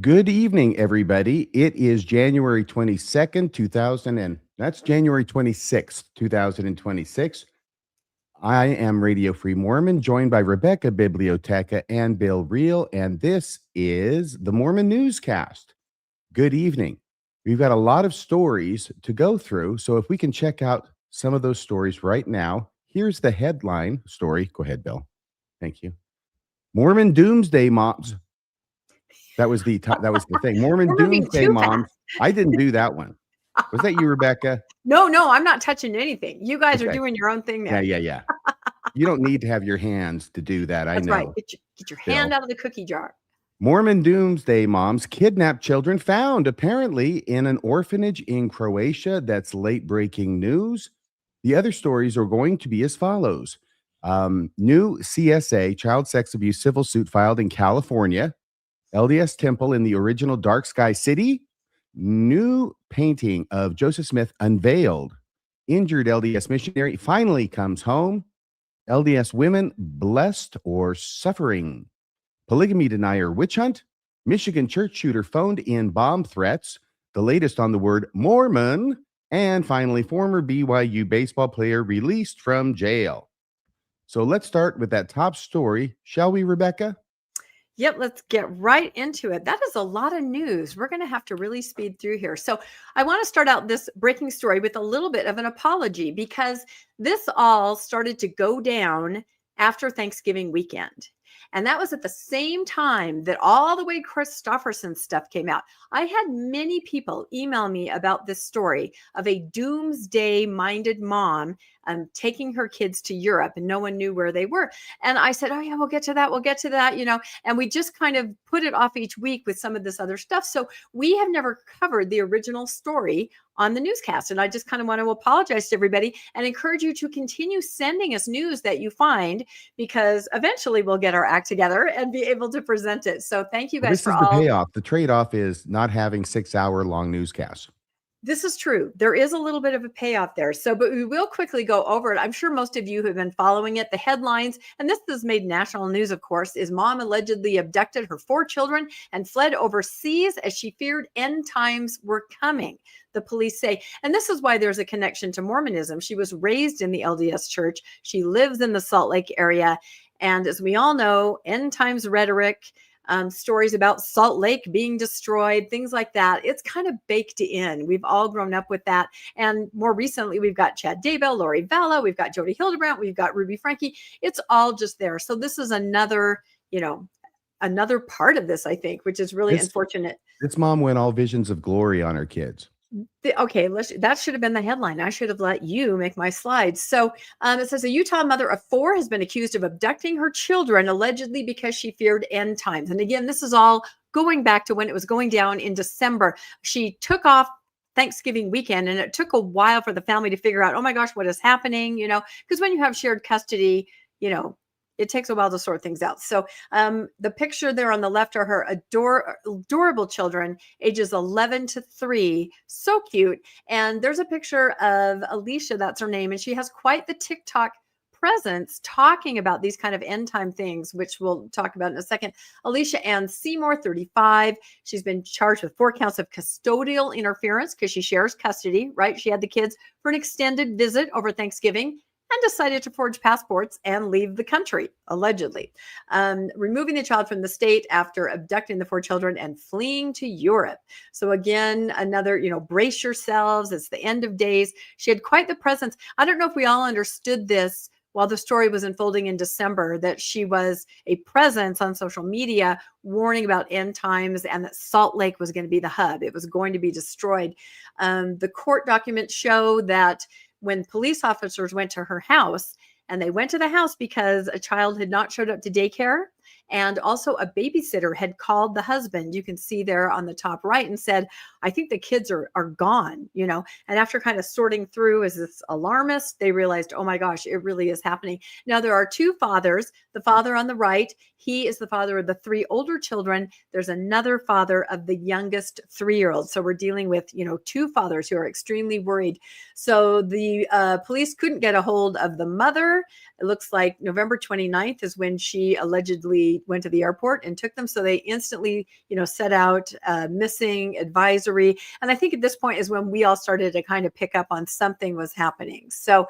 Good evening, everybody. It is January 22nd, 2000, and that's January 26th, 2026. I am Radio Free Mormon, joined by Rebecca Biblioteca and Bill Reel, and this is the Mormon Newscast. Good evening. We've got a lot of stories to go through, so if we can check out some of those stories right now, here's the headline story. Go ahead, Bill. Thank you. Mormon Doomsday Moms. That was the thing. Mormon We're moving Doomsday too Moms. fast. I didn't do that one. Was that you, Rebecca? No, I'm not touching anything. You guys are Okay. doing your own thing now. Yeah. You don't need to have your hands to do that. I That's know. right. Get your hand Bill. out of the cookie jar. Mormon Doomsday Moms kidnap children found apparently in an orphanage in Croatia. That's late breaking news. The other stories are going to be as follows. New CSA, child sex abuse civil suit filed in California. LDS Temple in the original Dark Sky City. New painting of Joseph Smith unveiled. Injured LDS missionary finally comes home. LDS women blessed or suffering. Polygamy denier witch hunt. Michigan church shooter phoned in bomb threats. The latest on the word Mormon. And finally, former BYU baseball player released from jail. So let's start with that top story, shall we, Rebecca? Yep, let's get right into it. That is a lot of news. We're going to have to really speed through here. So I want to start out this breaking story with a little bit of an apology because this all started to go down after Thanksgiving weekend. And that was at the same time that all the way Christofferson stuff came out. I had many people email me about this story of a doomsday minded mom taking her kids to Europe and no one knew where they were. And I said, oh yeah, we'll get to that, and we just kind of put it off each week with some of this other stuff. So we have never covered the original story on the newscast. And I just kind of want to apologize to everybody and encourage you to continue sending us news that you find, because eventually we'll get our act together and be able to present it. So thank you guys This is the payoff. The trade-off is not having 6-hour long newscasts. This is true. There is a little bit of a payoff there. But we will quickly go over it. I'm sure most of you have been following it. The headlines, and this has made national news, of course, is mom allegedly abducted her 4 children and fled overseas as she feared end times were coming, the police say. And this is why there's a connection to Mormonism. She was raised in the LDS church. She lives in the Salt Lake area. And as we all know, end times rhetoric, stories about Salt Lake being destroyed, things like that. It's kind of baked in. We've all grown up with that. And more recently, we've got Chad Daybell, Lori Vallow, we've got Jody Hildebrandt, we've got Ruby Frankie. It's all just there. So this is another part of this, I think, which is really unfortunate. This mom went all visions of glory on her kids. Okay, that should have been the headline. I should have let you make my slides. So it says a Utah mother of 4 has been accused of abducting her children, allegedly because she feared end times. And again, this is all going back to when it was going down in December. She took off Thanksgiving weekend, and it took a while for the family to figure out, oh my gosh, what is happening? Because when you have shared custody, it takes a while to sort things out. So the picture there on the left are her adorable children, ages 11 to 3. So cute. And there's a picture of Alicia, that's her name. And she has quite the TikTok presence talking about these kind of end time things, which we'll talk about in a second. Alicia Ann Seymour, 35. She's been charged with 4 counts of custodial interference because she shares custody, right? She had the kids for an extended visit over Thanksgiving and decided to forge passports and leave the country, allegedly. Removing the child from the state after abducting the 4 children and fleeing to Europe. So again, another, brace yourselves. It's the end of days. She had quite the presence. I don't know if we all understood this while the story was unfolding in December, that she was a presence on social media warning about end times and that Salt Lake was going to be the hub. It was going to be destroyed. The court documents show that when police officers went to her house, and they went to the house because a child had not showed up to daycare, and also a babysitter had called the husband, you can see there on the top right, and said, I think the kids are gone, and after kind of sorting through, is this alarmist? They realized, oh my gosh, it really is happening. Now there are 2 fathers. The father on the right, he is the father of the 3 older children. There's another father of the youngest 3-year-old. So we're dealing with, 2 fathers who are extremely worried. So the police couldn't get a hold of the mother. It looks like November 29th is when she allegedly went to the airport and took them. So they instantly, set out missing advisory. And I think at this point is when we all started to kind of pick up on something was happening. So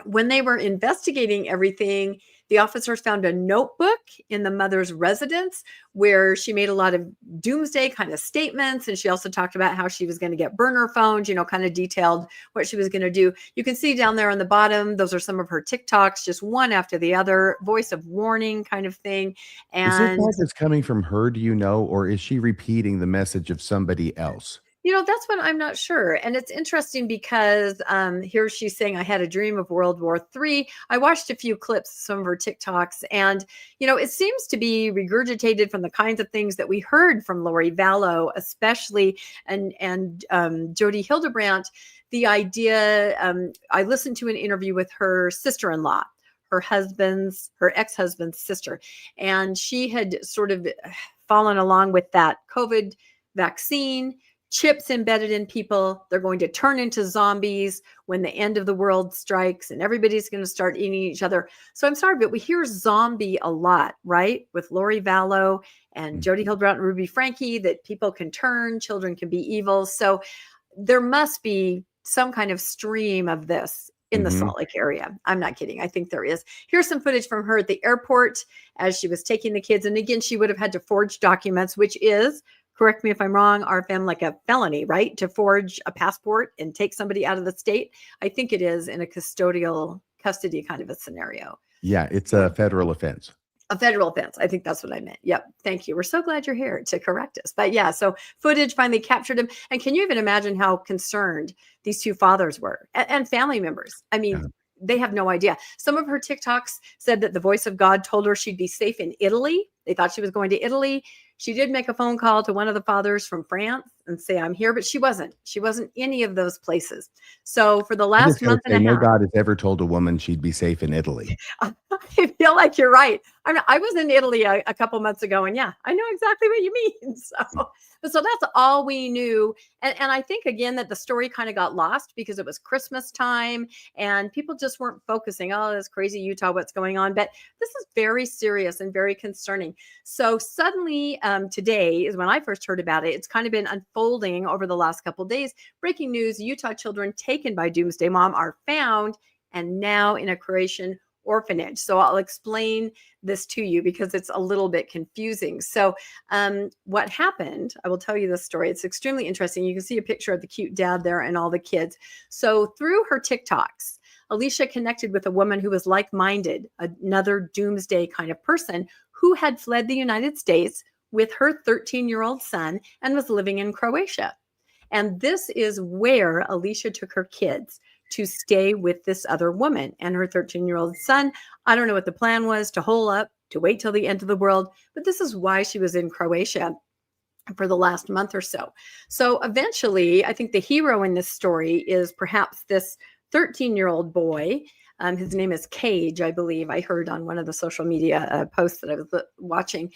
when they were investigating everything, the officers found a notebook in the mother's residence where she made a lot of doomsday kind of statements. And she also talked about how she was going to get burner phones, kind of detailed what she was going to do. You can see down there on the bottom, those are some of her TikToks, just one after the other, voice of warning kind of thing. Is this And all that's coming from her, do you know, or is she repeating the message of somebody else? That's what I'm not sure. And it's interesting because here she's saying, I had a dream of World War III. I watched a few clips, some of her TikToks, and, it seems to be regurgitated from the kinds of things that we heard from Lori Vallow, especially, and Jody Hildebrandt. The idea, I listened to an interview with her sister-in-law, her ex-husband's sister, and she had sort of fallen along with that COVID vaccine, chips embedded in people. They're going to turn into zombies when the end of the world strikes and everybody's going to start eating each other. So I'm sorry, but we hear zombie a lot, right? With Lori Vallow and Jody Hildebrandt and Ruby Franke, that people can turn, children can be evil. So there must be some kind of stream of this in the Salt Lake area. I'm not kidding. I think there is. Here's some footage from her at the airport as she was taking the kids. And again, she would have had to forge documents, which is, correct me if I'm wrong, RFM, like a felony, right? To forge a passport and take somebody out of the state. I think it is in a custody kind of a scenario. Yeah, it's a federal offense. A federal offense. I think that's what I meant. Yep. Thank you. We're so glad you're here to correct us. But yeah, so footage finally captured him. And can you even imagine how concerned these two fathers were and family members? I mean, they have no idea. Some of her TikToks said that the voice of God told her she'd be safe in Italy. They thought she was going to Italy. She did make a phone call to one of the fathers from France and say, I'm here, but she wasn't. She wasn't any of those places. So for the last month and a half. No God has ever told a woman she'd be safe in Italy. I feel like you're right. I was in Italy a couple months ago, and yeah, I know exactly what you mean. So that's all we knew. And I think, again, that the story kind of got lost because it was Christmas time and people just weren't focusing, oh, this crazy Utah, what's going on? But this is very serious and very concerning. So suddenly today is when I first heard about it. It's kind of been unfolding over the last couple of days. Breaking news, Utah children taken by Doomsday Mom are found and now in a Croatian orphanage. So I'll explain this to you because it's a little bit confusing. So what happened, I will tell you this story. It's extremely interesting. You can see a picture of the cute dad there and all the kids. So through her TikToks, Alicia connected with a woman who was like-minded, another doomsday kind of person who had fled the United States with her 13-year-old son and was living in Croatia. And this is where Alicia took her kids to stay with this other woman and her 13-year-old son. I don't know what the plan was, to hole up, to wait till the end of the world, but this is why she was in Croatia for the last month or so. So eventually, I think the hero in this story is perhaps this 13-year-old boy. His name is Cage, I believe. I heard on one of the social media posts that I was watching.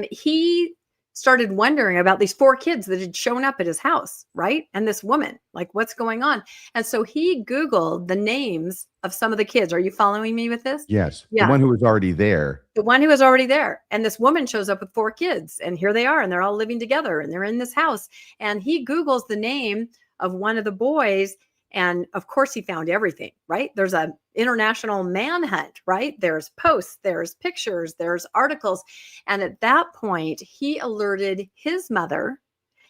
He started wondering about these 4 kids that had shown up at his house, right? And this woman, like, what's going on? And so he Googled the names of some of the kids. Are you following me with this? Yes. Yeah. The one who was already there. The one who was already there. And this woman shows up with 4 kids, and here they are, and they're all living together, and they're in this house. And he Googles the name of one of the boys. And of course he found everything, right? There's an international manhunt, right? There's posts, there's pictures, there's articles. And at that point, he alerted his mother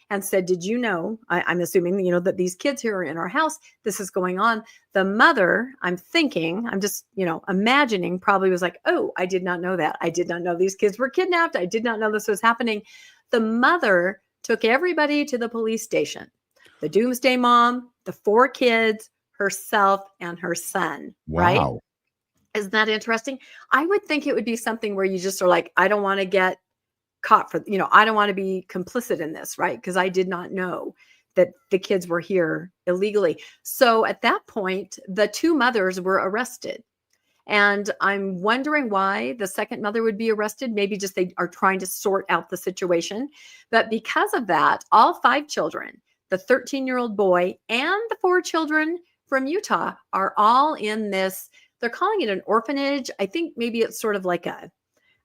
and said, did you know, I'm assuming, that these kids here are in our house, this is going on. The mother, I'm just, imagining, probably was like, oh, I did not know that. I did not know these kids were kidnapped. I did not know this was happening. The mother took everybody to the police station. The Doomsday Mom, the 4 kids, herself, and her son. Wow. Right? Isn't that interesting? I would think it would be something where you just are like, I don't want to get caught for, I don't want to be complicit in this, right? Because I did not know that the kids were here illegally. So at that point, the 2 mothers were arrested. And I'm wondering why the second mother would be arrested. Maybe just they are trying to sort out the situation. But because of that, all 5 children, the 13-year-old boy and the 4 children from Utah, are all in this, they're calling it an orphanage. I think maybe it's sort of like a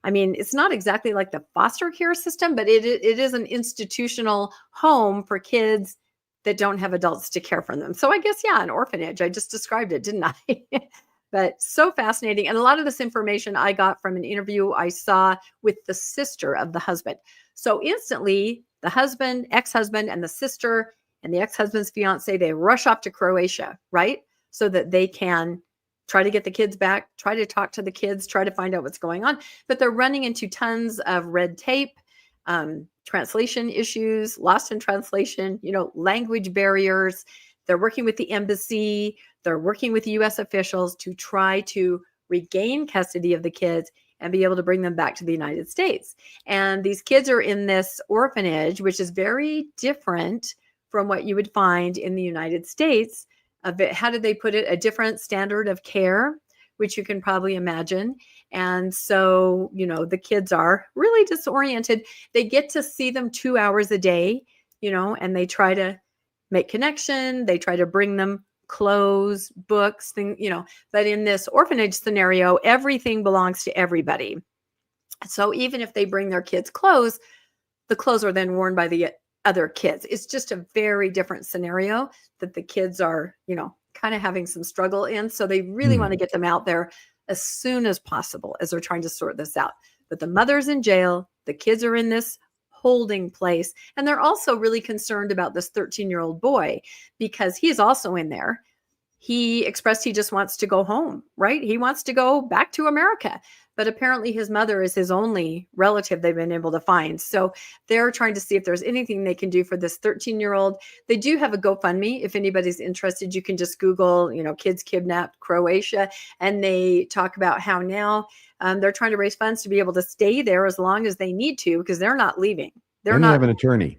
I mean, it's not exactly like the foster care system, but it is an institutional home for kids that don't have adults to care for them. So I guess, yeah, an orphanage. I just described it, didn't I? But so fascinating. And a lot of this information I got from an interview I saw with the sister of the husband. So instantly, the husband, ex-husband, and the sister and the ex-husband's fiance, they rush off to Croatia, right? So that they can try to get the kids back, try to talk to the kids, try to find out what's going on. But they're running into tons of red tape, translation issues, lost in translation, language barriers. They're working with the embassy. They're working with US officials to try to regain custody of the kids and be able to bring them back to the United States. And these kids are in this orphanage, which is very different from what you would find in the United States. How did they put it? A different standard of care, which you can probably imagine. And so, the kids are really disoriented. They get to see them 2 hours a day, and they try to make connection. They try to bring them clothes, books, but in this orphanage scenario, everything belongs to everybody. So even if they bring their kids clothes, the clothes are then worn by the other kids. It's just a very different scenario that the kids are, kind of having some struggle in. So they really want to get them out there as soon as possible as they're trying to sort this out. But the mother's in jail, the kids are in this holding place, and they're also really concerned about this 13-year-old boy because he's also in there. He expressed he just wants to go home, right? He wants to go back to America. But apparently his mother is his only relative they've been able to find. So they're trying to see if there's anything they can do for this 13-year-old. They do have a GoFundMe. If anybody's interested, you can just Google, kids kidnapped Croatia. And they talk about how now they're trying to raise funds to be able to stay there as long as they need to, because they're not leaving. They have an attorney.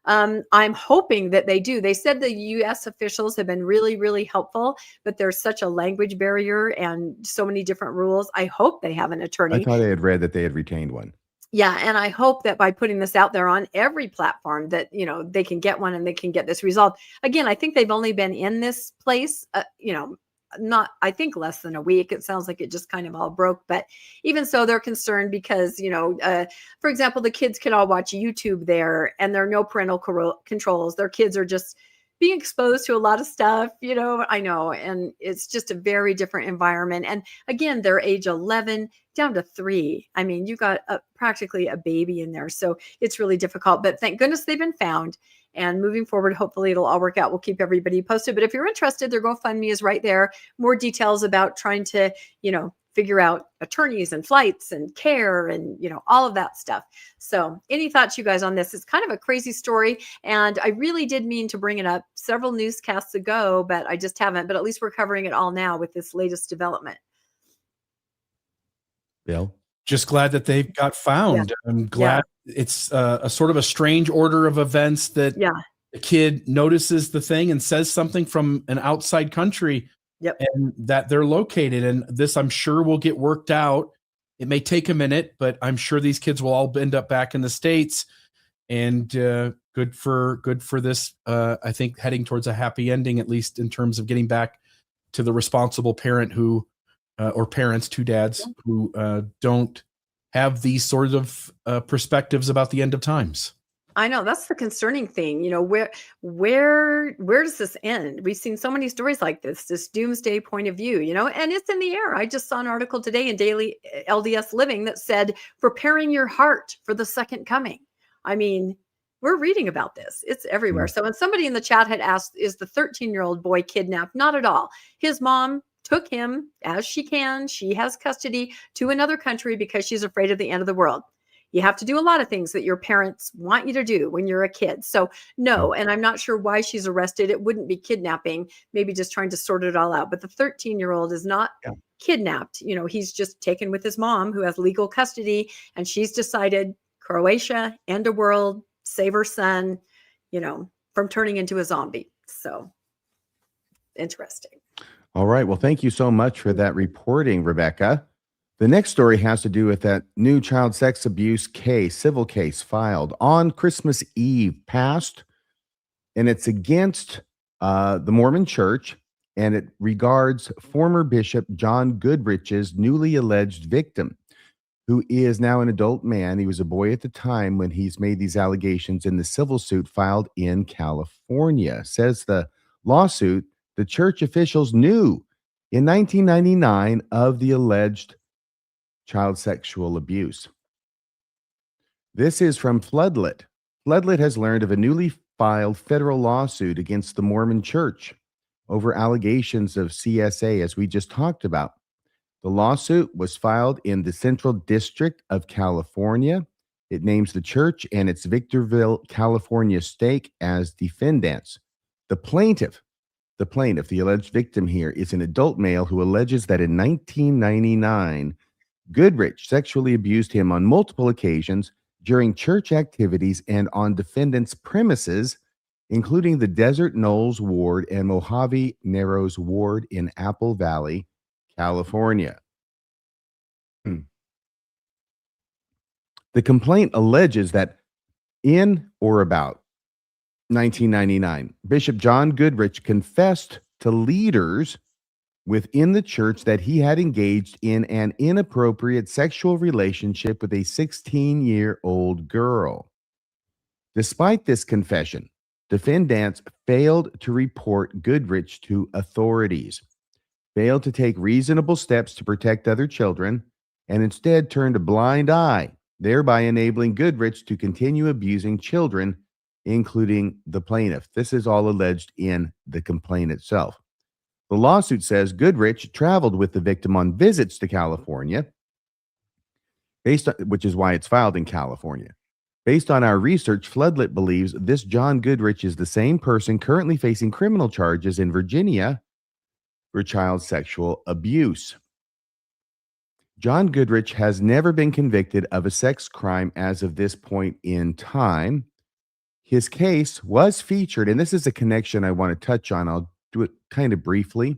I'm hoping that they do. They said the U.S. officials have been really, really helpful, but there's such a language barrier and so many different rules. I hope they have an attorney. I thought I had read that they had retained one. Yeah. And I hope that by putting this out there on every platform that, they can get one and they can get this resolved. Again, I think they've only been in this place, not, I think, less than a week. It sounds like it just kind of all broke, but even so, they're concerned because, for example, the kids can all watch YouTube there and there are no parental controls. Their kids are just being exposed to a lot of stuff, I know. And it's just a very different environment. And again, they're age 11 down to 3. I mean, you got practically a baby in there. So it's really difficult, but thank goodness they've been found. And moving forward, hopefully it'll all work out. We'll keep everybody posted. But if you're interested, their GoFundMe is right there. More details about trying to, figure out attorneys and flights and care and, all of that stuff. So any thoughts, you guys, on this? It's kind of a crazy story. And I really did mean to bring it up several newscasts ago, but I just haven't. But at least we're covering it all now with this latest development. Bill? Just glad that they've got found. Yeah. I'm glad it's a sort of a strange order of events that the kid notices the thing and says something from an outside country and that they're located. And this, I'm sure, will get worked out. It may take a minute, but I'm sure these kids will all end up back in the States. And good for this. I think heading towards a happy ending, at least in terms of getting back to the responsible parent who, or parents, 2 dads who don't have these sort of perspectives about the end of times. I know that's the concerning thing. Where does this end? We've seen so many stories like this doomsday point of view, and it's in the air. I just saw an article today in Daily LDS Living that said, preparing your heart for the second coming. I mean, we're reading about this. It's everywhere. So when somebody in the chat had asked, is the 13-year-old boy kidnapped? Not at all. His mom took him as she can. She has custody to another country because she's afraid of the end of the world. You have to do a lot of things that your parents want you to do when you're a kid. So no, and I'm not sure why she's arrested. It wouldn't be kidnapping, maybe just trying to sort it all out. But the 13-year-old is not kidnapped. He's just taken with his mom who has legal custody, and she's decided Croatia, end of world, save her son, from turning into a zombie. So interesting. All right. Well, thank you so much for that reporting, Rebecca. The next story has to do with that new child sex abuse case, civil case filed on Christmas Eve past, and it's against the Mormon Church, and it regards former Bishop John Goodrich's newly alleged victim. who is now an adult man. He was a boy at the time when he's made these allegations in the civil suit filed in California. Says the lawsuit, the church officials knew in 1999 of the alleged child sexual abuse. This is from Floodlit. Floodlit has learned of a newly filed federal lawsuit against the Mormon Church over allegations of CSA, as we just talked about. The lawsuit was filed in the Central District of California. It names the church and its Victorville, California stake as defendants. The plaintiff, the alleged victim here, is an adult male who alleges that in 1999, Goodrich sexually abused him on multiple occasions during church activities and on defendants' premises, including the Desert Knolls Ward and Mojave Narrows Ward in Apple Valley, California. The complaint alleges that in or about 1999, Bishop John Goodrich confessed to leaders within the church that he had engaged in an inappropriate sexual relationship with a 16-year-old girl. Despite this confession, defendants failed to report Goodrich to authorities, failed to take reasonable steps to protect other children, and instead turned a blind eye, thereby enabling Goodrich to continue abusing children, including the plaintiff. This is all alleged in the complaint itself. The lawsuit says Goodrich traveled with the victim on visits to California, which is why it's filed in California. Based on our research, Floodlit believes this John Goodrich is the same person currently facing criminal charges in Virginia for child sexual abuse. John Goodrich has never been convicted of a sex crime as of this point in time. His case was featured, and this is a connection I want to touch on. I'll do it kind of briefly,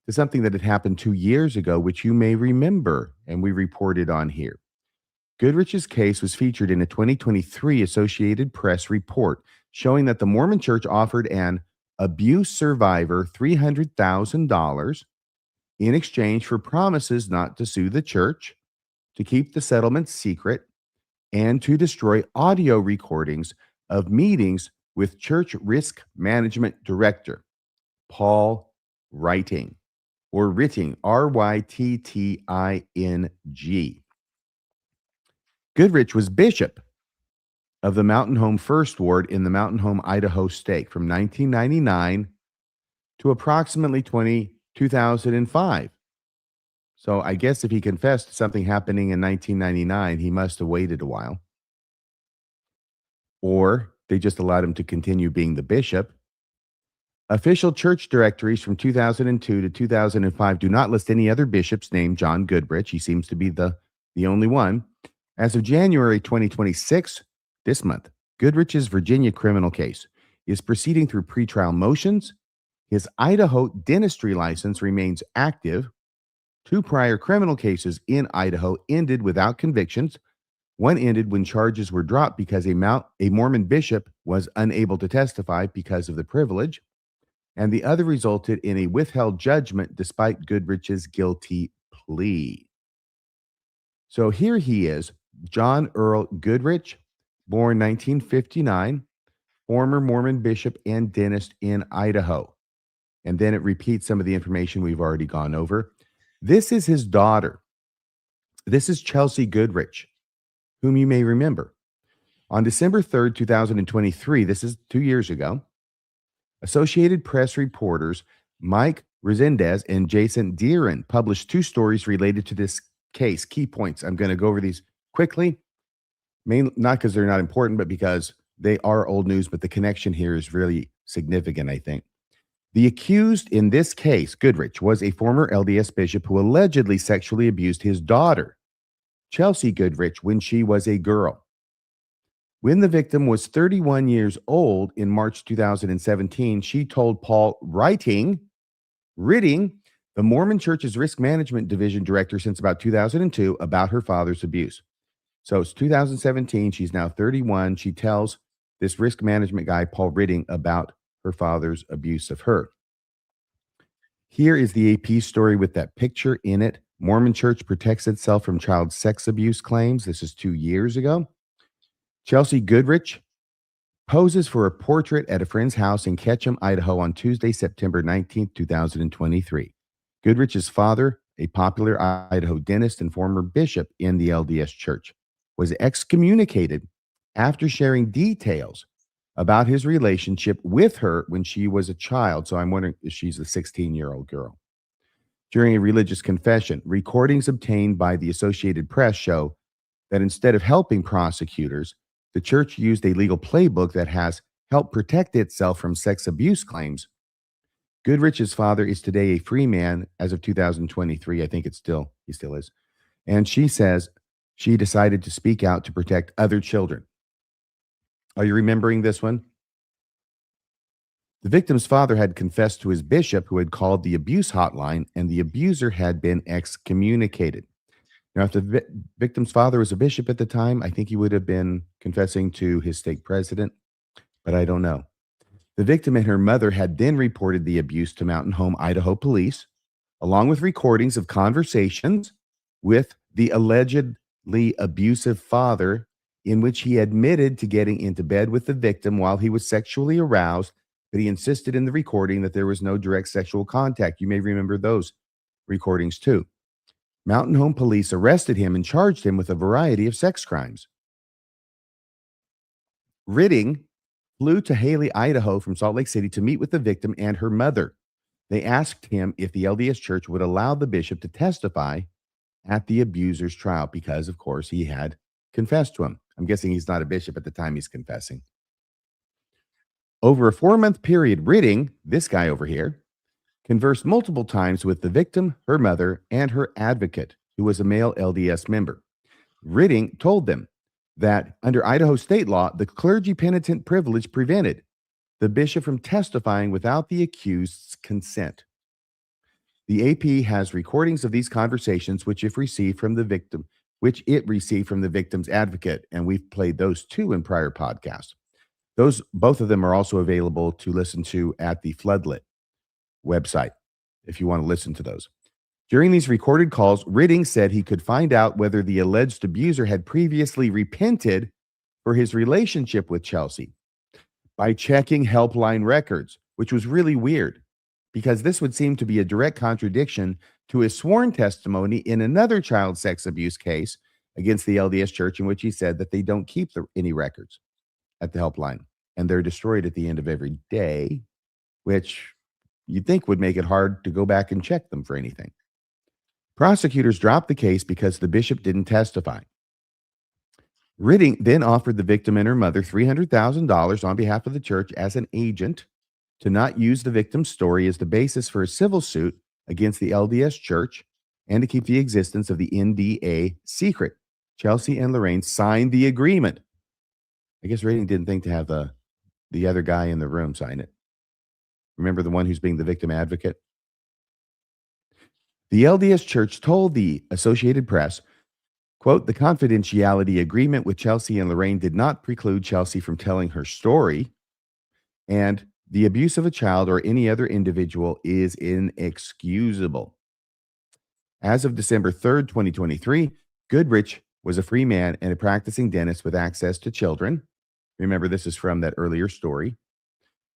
to something that had happened 2 years ago, which you may remember, and we reported on here. Goodrich's case was featured in a 2023 Associated Press report showing that the Mormon Church offered an abuse survivor $300,000 in exchange for promises not to sue the church, to keep the settlement secret, and to destroy audio recordings of meetings with Church Risk Management Director Paul Rytting, or Rytting, R-Y-T-T-I-N-G. Goodrich was bishop of the Mountain Home First Ward in the Mountain Home, Idaho stake from 1999 to approximately 2005. So I guess if he confessed to something happening in 1999, he must have waited a while. Or they just allowed him to continue being the bishop. Official church directories from 2002 to 2005 do not list any other bishops named John Goodrich. He seems to be the only one. As of January 2026, this month, Goodrich's Virginia criminal case is proceeding through pretrial motions. His Idaho dentistry license remains active. 2 prior criminal cases in Idaho ended without convictions. One ended when charges were dropped because a Mormon bishop was unable to testify because of the privilege. And the other resulted in a withheld judgment despite Goodrich's guilty plea. So here he is, John Earl Goodrich, born 1959, former Mormon bishop and dentist in Idaho. And then it repeats some of the information we've already gone over. This is his daughter. This is Chelsea Goodrich, whom you may remember. On December 3rd, 2023, this is 2 years ago, Associated Press reporters Mike Resendez and Jason Deeren published 2 stories related to this case. Key points. I'm going to go over these quickly, not because they're not important, but because they are old news, but the connection here is really significant, I think. The accused in this case, Goodrich, was a former LDS bishop who allegedly sexually abused his daughter, Chelsea Goodrich, when she was a girl. When the victim was 31 years old in March 2017, she told Paul Rytting, the Mormon Church's Risk Management Division director since about 2002, about her father's abuse. So it's 2017. She's now 31. She tells this risk management guy, Paul Rytting, about her father's abuse of her. Here is the AP story with that picture in it. Mormon Church protects itself from child sex abuse claims. This is 2 years ago. Chelsea Goodrich poses for a portrait at a friend's house in Ketchum, Idaho on Tuesday, September 19th, 2023. Goodrich's father, a popular Idaho dentist and former bishop in the LDS Church, was excommunicated after sharing details about his relationship with her when she was a child. So I'm wondering if she's a 16-year-old girl. During a religious confession, recordings obtained by the Associated Press show that instead of helping prosecutors, the church used a legal playbook that has helped protect itself from sex abuse claims. Goodrich's father is today a free man as of 2023. I think he still is. And she says she decided to speak out to protect other children. Are you remembering this one? The victim's father had confessed to his bishop, who had called the abuse hotline, and the abuser had been excommunicated. Now, if the victim's father was a bishop at the time, I think he would have been confessing to his stake president, but I don't know. The victim and her mother had then reported the abuse to Mountain Home, Idaho police, along with recordings of conversations with the allegedly abusive father, in which he admitted to getting into bed with the victim while he was sexually aroused, but he insisted in the recording that there was no direct sexual contact. You may remember those recordings too. Mountain Home police arrested him and charged him with a variety of sex crimes. Ridding flew to Haley, Idaho from Salt Lake City to meet with the victim and her mother. They asked him if the LDS Church would allow the bishop to testify at the abuser's trial because, of course, he had confessed to him. I'm guessing he's not a bishop at the time he's confessing. Over a 4-month period, Ridding, this guy over here, conversed multiple times with the victim, her mother, and her advocate, who was a male LDS member. Ridding told them that under Idaho state law, the clergy penitent privilege prevented the bishop from testifying without the accused's consent. The AP has recordings of these conversations, which it received from the victim's advocate, and we've played those too in prior podcasts. Both of them are also available to listen to at the Floodlit website if you want to listen to those. During these recorded calls, Ridding said he could find out whether the alleged abuser had previously repented for his relationship with Chelsea by checking helpline records, which was really weird because this would seem to be a direct contradiction to his sworn testimony in another child sex abuse case against the LDS Church, in which he said that they don't keep any records at the helpline and they're destroyed at the end of every day, which you'd think would make it hard to go back and check them for anything. Prosecutors dropped the case because the bishop didn't testify. Ridding then offered the victim and her mother $300,000 on behalf of the church as an agent to not use the victim's story as the basis for a civil suit against the LDS Church and to keep the existence of the NDA secret. Chelsea and Lorraine signed the agreement. I guess Ridding didn't think to have the other guy in the room sign it. Remember the one who's being the victim advocate? The LDS Church told the Associated Press, quote, the confidentiality agreement with Chelsea and Lorraine did not preclude Chelsea from telling her story, and the abuse of a child or any other individual is inexcusable. As of December 3rd, 2023, Goodrich was a free man and a practicing dentist with access to children. Remember, this is from that earlier story.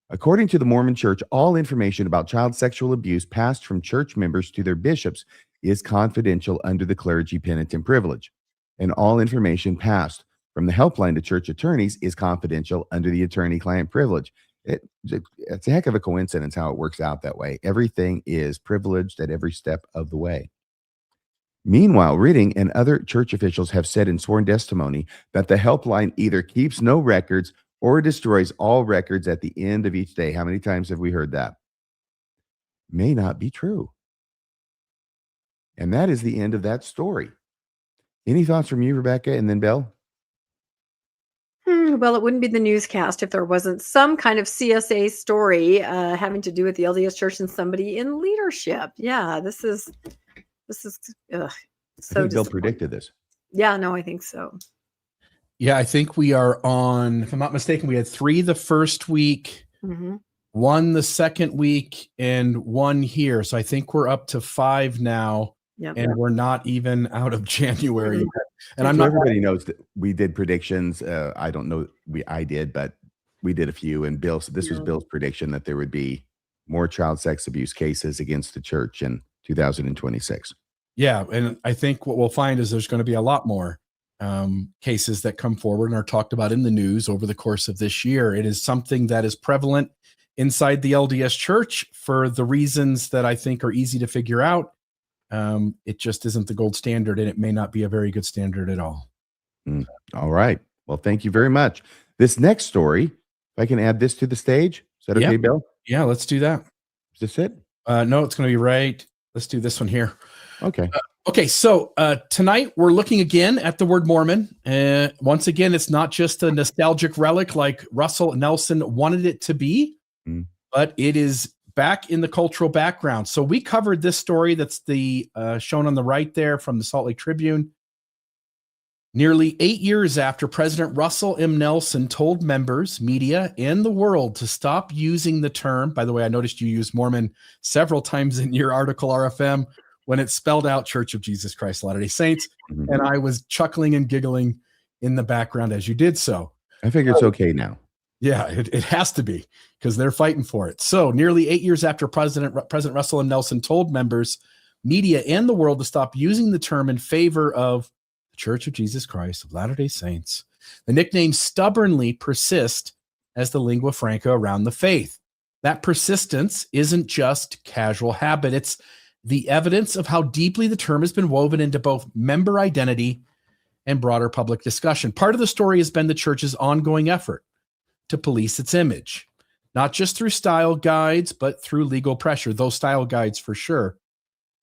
According to the Mormon Church, all information about child sexual abuse passed from church members to their bishops is confidential under the clergy penitent privilege, and all information passed from the helpline to church attorneys is confidential under the attorney-client privilege. It's a heck of a coincidence how it works out that way. Everything is privileged at every step of the way. Meanwhile, Ridding and other church officials have said in sworn testimony that the helpline either keeps no records or destroys all records at the end of each day. How many times have we heard that? May not be true. And that is the end of that story. Any thoughts from you, Rebecca, and then Belle? Well, it wouldn't be the newscast if there wasn't some kind of CSA story having to do with the LDS Church and somebody in leadership. Yeah, this is so. I think Bill predicted this. Yeah, no, I think so. Yeah, I think we are on, if I'm not mistaken, we had 3 the first week, 1 the second week, and 1 here. So I think we're up to 5 now. and we're not even out of January yet. And I'm not. Everybody knows that we did predictions. I don't know. I did, but we did a few. And Bill, this was Bill's prediction that there would be more child sex abuse cases against the church in 2026. Yeah, and I think what we'll find is there's going to be a lot more cases that come forward and are talked about in the news over the course of this year. It is something that is prevalent inside the LDS Church for the reasons that I think are easy to figure out. It just isn't the gold standard, and it may not be a very good standard at all. All right. Well, thank you very much. This next story, if I can add this to the stage, is that okay, Bill? Yeah, let's do that. Is this it? No, it's going to be right. Let's do this one here. Okay. Okay, so tonight we're looking again at the word Mormon. Once again, it's not just a nostalgic relic like Russell Nelson wanted it to be, but it is back in the cultural background. So we covered this story that's the shown on the right there from the Salt Lake Tribune. Nearly 8 years after President Russell M. Nelson told members, media, and the world to stop using the term, by the way, I noticed you used Mormon several times in your article, RFM, when it spelled out Church of Jesus Christ of Latter-day Saints, and I was chuckling and giggling in the background as you did so. I figure it's okay now. Yeah, it has to be, because they're fighting for it. So nearly 8 years after President Russell M. Nelson told members, media, and the world to stop using the term in favor of the Church of Jesus Christ of Latter-day Saints, the nickname stubbornly persists as the lingua franca around the faith. That persistence isn't just casual habit. It's the evidence of how deeply the term has been woven into both member identity and broader public discussion. Part of the story has been the church's ongoing effort to police its image, not just through style guides, but through legal pressure, those style guides for sure.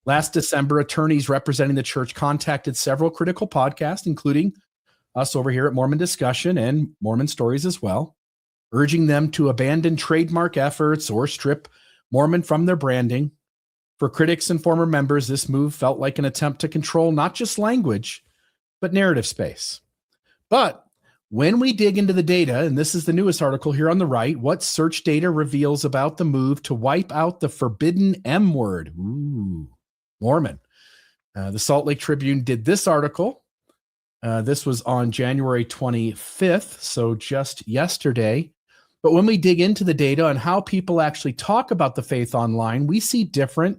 Last December, attorneys representing the church contacted several critical podcasts, including us over here at Mormon Discussion and Mormon Stories as well, urging them to abandon trademark efforts or strip Mormon from their branding. For critics and former members, this move felt like an attempt to control not just language, but narrative space. But when we dig into the data, and this is the newest article here on the right, what search data reveals about the move to wipe out the forbidden M word? Ooh, Mormon. The Salt Lake Tribune did this article. This was on January 25th, so just yesterday. But when we dig into the data on how people actually talk about the faith online, we see different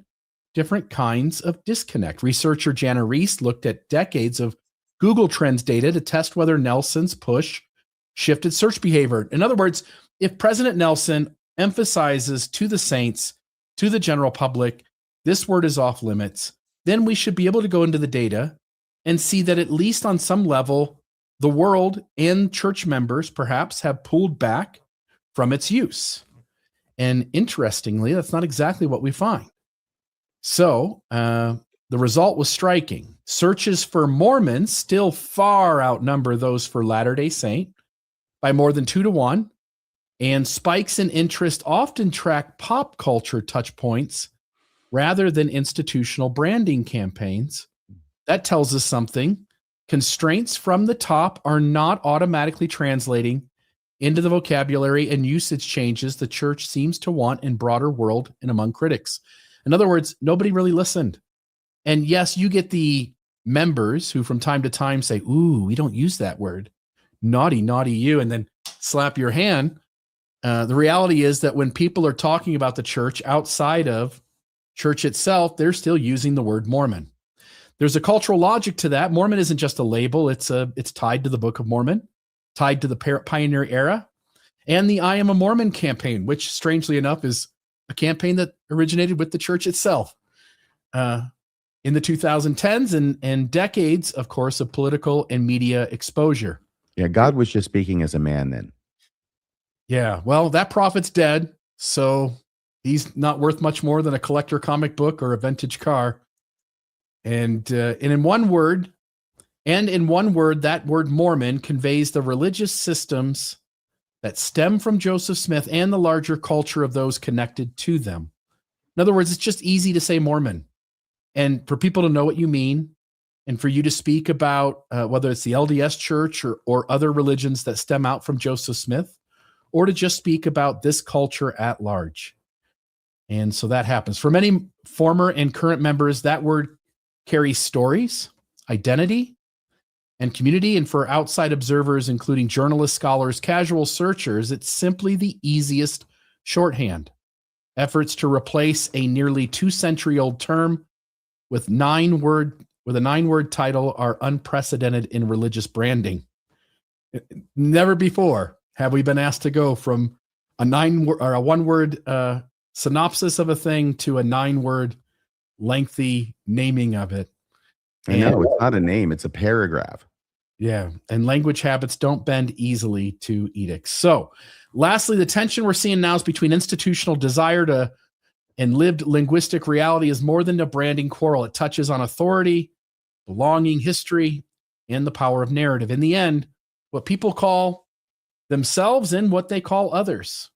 kinds of disconnect. Researcher Jana Reese looked at decades of Google Trends data to test whether Nelson's push shifted search behavior. In other words, if President Nelson emphasizes to the saints, to the general public, this word is off limits, then we should be able to go into the data and see that at least on some level, the world and church members perhaps have pulled back from its use. And interestingly, that's not exactly what we find. So the result was striking. Searches for Mormons still far outnumber those for Latter-day Saint by more than 2 to 1. And spikes in interest often track pop culture touch points rather than institutional branding campaigns. That tells us something. Constraints from the top are not automatically translating into the vocabulary and usage changes the church seems to want in broader world and among critics. In other words, nobody really listened. And yes, you get the members who from time to time say, ooh, we don't use that word. Naughty, naughty you, and then slap your hand. The reality is that when people are talking about the church outside of church itself, they're still using the word Mormon. There's a cultural logic to that. Mormon isn't just a label. It's tied to the Book of Mormon, tied to the Pioneer Era, and the I Am a Mormon campaign, which strangely enough is a campaign that originated with the church itself in the 2010s and decades, of course, of political and media exposure. Yeah, God was just speaking as a man then. Yeah, well, that prophet's dead, so he's not worth much more than a collector comic book or a vintage car. And in one word, that word Mormon conveys the religious systems that stem from Joseph Smith and the larger culture of those connected to them. In other words, it's just easy to say Mormon. And for people to know what you mean, and for you to speak about whether it's the LDS Church or other religions that stem out from Joseph Smith, or to just speak about this culture at large. And so that happens. For many former and current members, that word carries stories, identity, and community. And for outside observers, including journalists, scholars, casual searchers, it's simply the easiest shorthand. Efforts to replace a nearly 2-century-old term with a 9-word title are unprecedented in religious branding. Never before have we been asked to go from a 1-word synopsis of a thing to a 9-word lengthy naming of it. I know, it's not a name, it's a paragraph. Yeah, and language habits don't bend easily to edicts. So, lastly, the tension we're seeing now is between institutional desire and lived linguistic reality is more than a branding quarrel. It touches on authority, belonging, history, and the power of narrative. In the end, what people call themselves and what they call others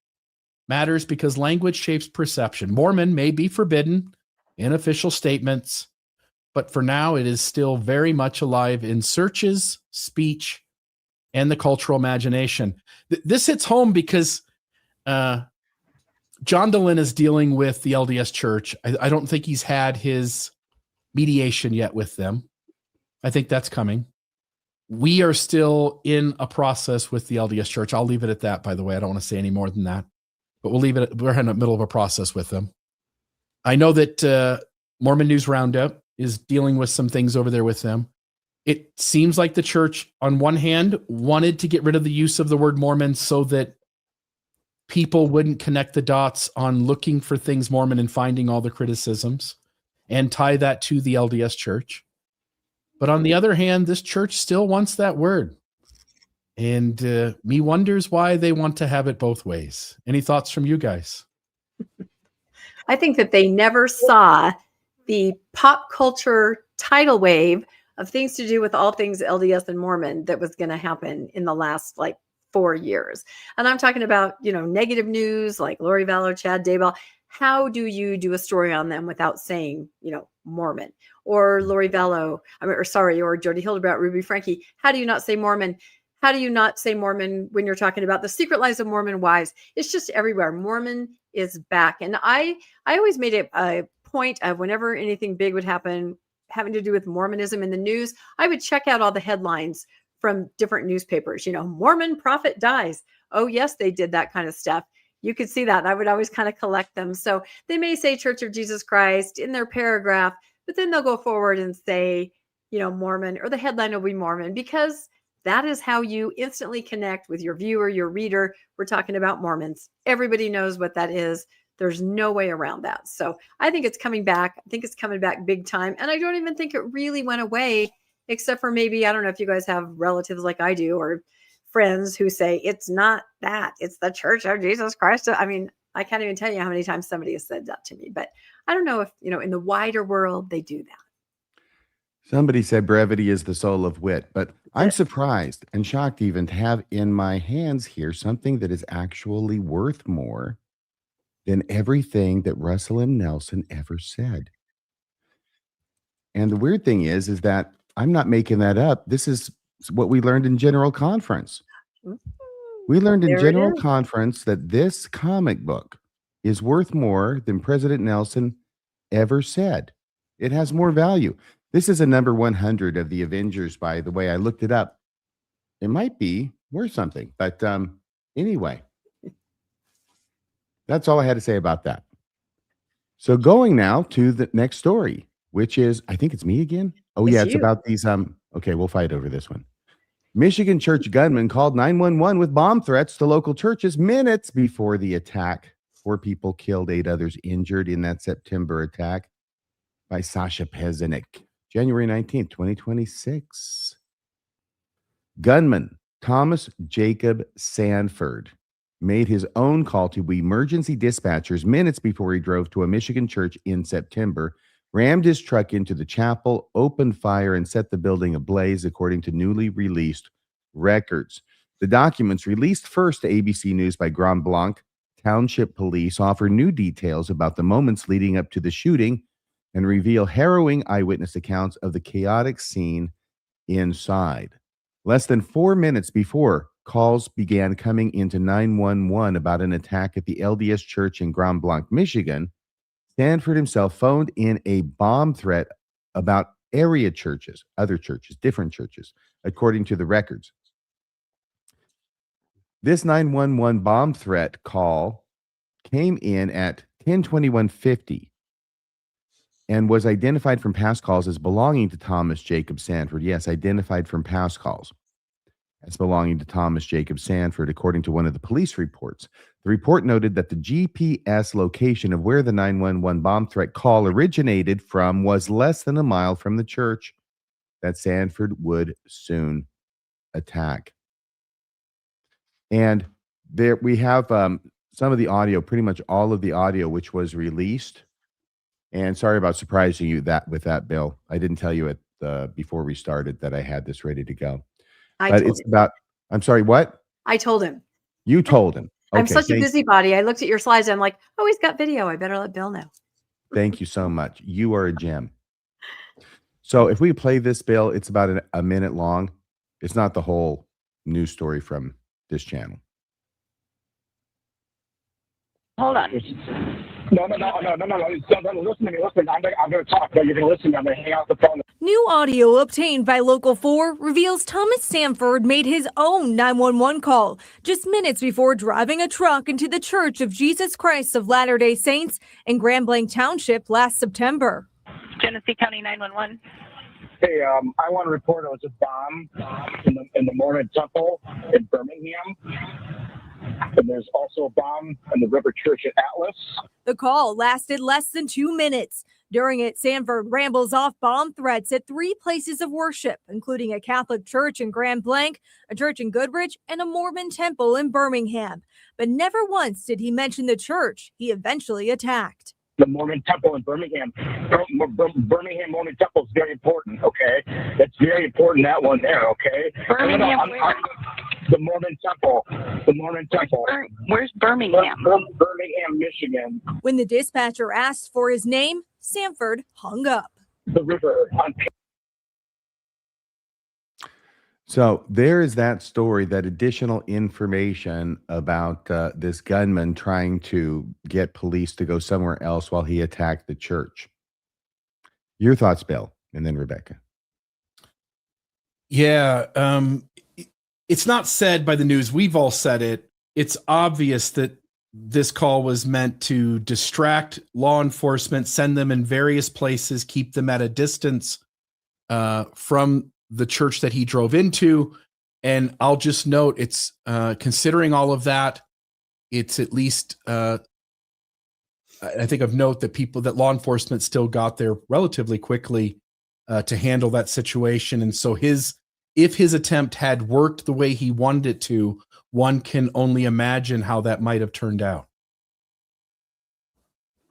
matters because language shapes perception. Mormon may be forbidden in official statements, but for now, it is still very much alive in searches, speech, and the cultural imagination. This hits home because John Dehlin is dealing with the LDS Church. I don't think he's had his mediation yet with them. I think that's coming. We are still in a process with the LDS Church. I'll leave it at that, by the way. I don't want to say any more than that, but we'll leave it. We're in the middle of a process with them. I know that Mormon News Roundup is dealing with some things over there with them. It seems like the church, on one hand, wanted to get rid of the use of the word Mormon so that people wouldn't connect the dots on looking for things Mormon and finding all the criticisms and tie that to the LDS Church. But on the other hand, this church still wants that word. And me wonders why they want to have it both ways. Any thoughts from you guys? I think that they never saw the pop culture tidal wave of things to do with all things LDS and Mormon that was going to happen in the last 4 years. And I'm talking about, negative news like Lori Vallow, Chad Daybell. How do you do a story on them without saying, Mormon or Lori Vallow, or Jody Hildebrandt, Ruby Frankie? How do you not say Mormon? How do you not say Mormon when you're talking about the secret lives of Mormon wives? It's just everywhere. Mormon is back. And I always made it a point of whenever anything big would happen having to do with Mormonism in the news, I would check out all the headlines from different newspapers. Mormon prophet dies. Oh, yes, they did that kind of stuff. You could see that. I would always kind of collect them. So they may say Church of Jesus Christ in their paragraph, but then they'll go forward and say, Mormon, or the headline will be Mormon, because that is how you instantly connect with your viewer, your reader. We're talking about Mormons. Everybody knows what that is. There's no way around that. So I think it's coming back. I think it's coming back big time. And I don't even think it really went away, except for maybe, I don't know if you guys have relatives like I do, or friends who say, it's not that, it's the Church of Jesus Christ. I mean, I can't even tell you how many times somebody has said that to me, but I don't know if, in the wider world, they do that. Somebody said brevity is the soul of wit, but I'm surprised and shocked even to have in my hands here something that is actually worth more than everything that Russell M. Nelson ever said. And the weird thing is that I'm not making that up. This is what we learned in General Conference. We learned in General Conference that this comic book is worth more than President Nelson ever said. It has more value. This is a number 100 of the Avengers, by the way. I looked it up. It might be worth something. But anyway, that's all I had to say about that. So going now to the next story, which is, I think it's me again. Oh, yeah, it's about these. Okay, we'll fight over this one. Michigan church gunman called 911 with bomb threats to local churches minutes before the attack. 4 people killed, 8 others injured in that September attack by Sasha Pezenik, January 19th, 2026. Gunman Thomas Jacob Sanford made his own call to emergency dispatchers minutes before he drove to a Michigan church in September, rammed his truck into the chapel, opened fire, and set the building ablaze, according to newly released records. The documents, released first to ABC News by Grand Blanc Township Police, offer new details about the moments leading up to the shooting and reveal harrowing eyewitness accounts of the chaotic scene inside. Less than 4 minutes before calls began coming into 911 about an attack at the LDS Church in Grand Blanc, Michigan, Sanford himself phoned in a bomb threat about area churches, other churches, different churches, according to the records. This 911 bomb threat call came in at 10:21:50 and was identified from past calls as belonging to Thomas Jacob Sanford. Yes, identified from past calls as belonging to Thomas Jacob Sanford, according to one of the police reports. The report noted that the GPS location of where the 911 bomb threat call originated from was less than a mile from the church that Sanford would soon attack. And there we have some of the audio, pretty much all of the audio, which was released. And sorry about surprising you with that, Bill. I didn't tell you before we started that I had this ready to go. But it's about, I'm sorry, what? I told him. You told him. Okay, I'm such a busybody. I looked at your slides. I'm like, oh, he's got video. I better let Bill know. Thank you so much. You are a gem. So if we play this, Bill, it's about a minute long. It's not the whole news story from this channel. Hold on. No. Listen to me. Listen. I'm going to talk. No, you're going to listen. I'm going to hang out the phone. New audio obtained by Local 4 reveals Thomas Sanford made his own 911 call just minutes before driving a truck into the Church of Jesus Christ of Latter-day Saints in Grand Blanc Township last September. Genesee County 911. Hey, I want to report it was a bomb in the Mormon Temple in Birmingham. And there's also a bomb in the River Church at Atlas. The call lasted less than 2 minutes. During it, Sanford rambles off bomb threats at 3 places of worship, including a Catholic church in Grand Blanc, a church in Goodrich, and a Mormon temple in Birmingham. But never once did he mention the church he eventually attacked. The Mormon Temple in Birmingham. Birmingham Mormon Temple is very important, okay? That's very important, that one there, okay? Birmingham, the Mormon Temple. The Mormon Temple. Where's Birmingham? Birmingham, Michigan. When the dispatcher asked for his name, Sanford hung up. The river. So there is that story, that additional information about this gunman trying to get police to go somewhere else while he attacked the church. Your thoughts, Bill, and then Rebecca. Yeah, it's not said by the news. We've all said it. It's obvious that this call was meant to distract law enforcement, send them in various places, keep them at a distance from the church that he drove into. And I'll just note, it's considering all of that, it's at least I think of note that law enforcement still got there relatively quickly to handle that situation. And so if his attempt had worked the way he wanted it to, one can only imagine how that might have turned out.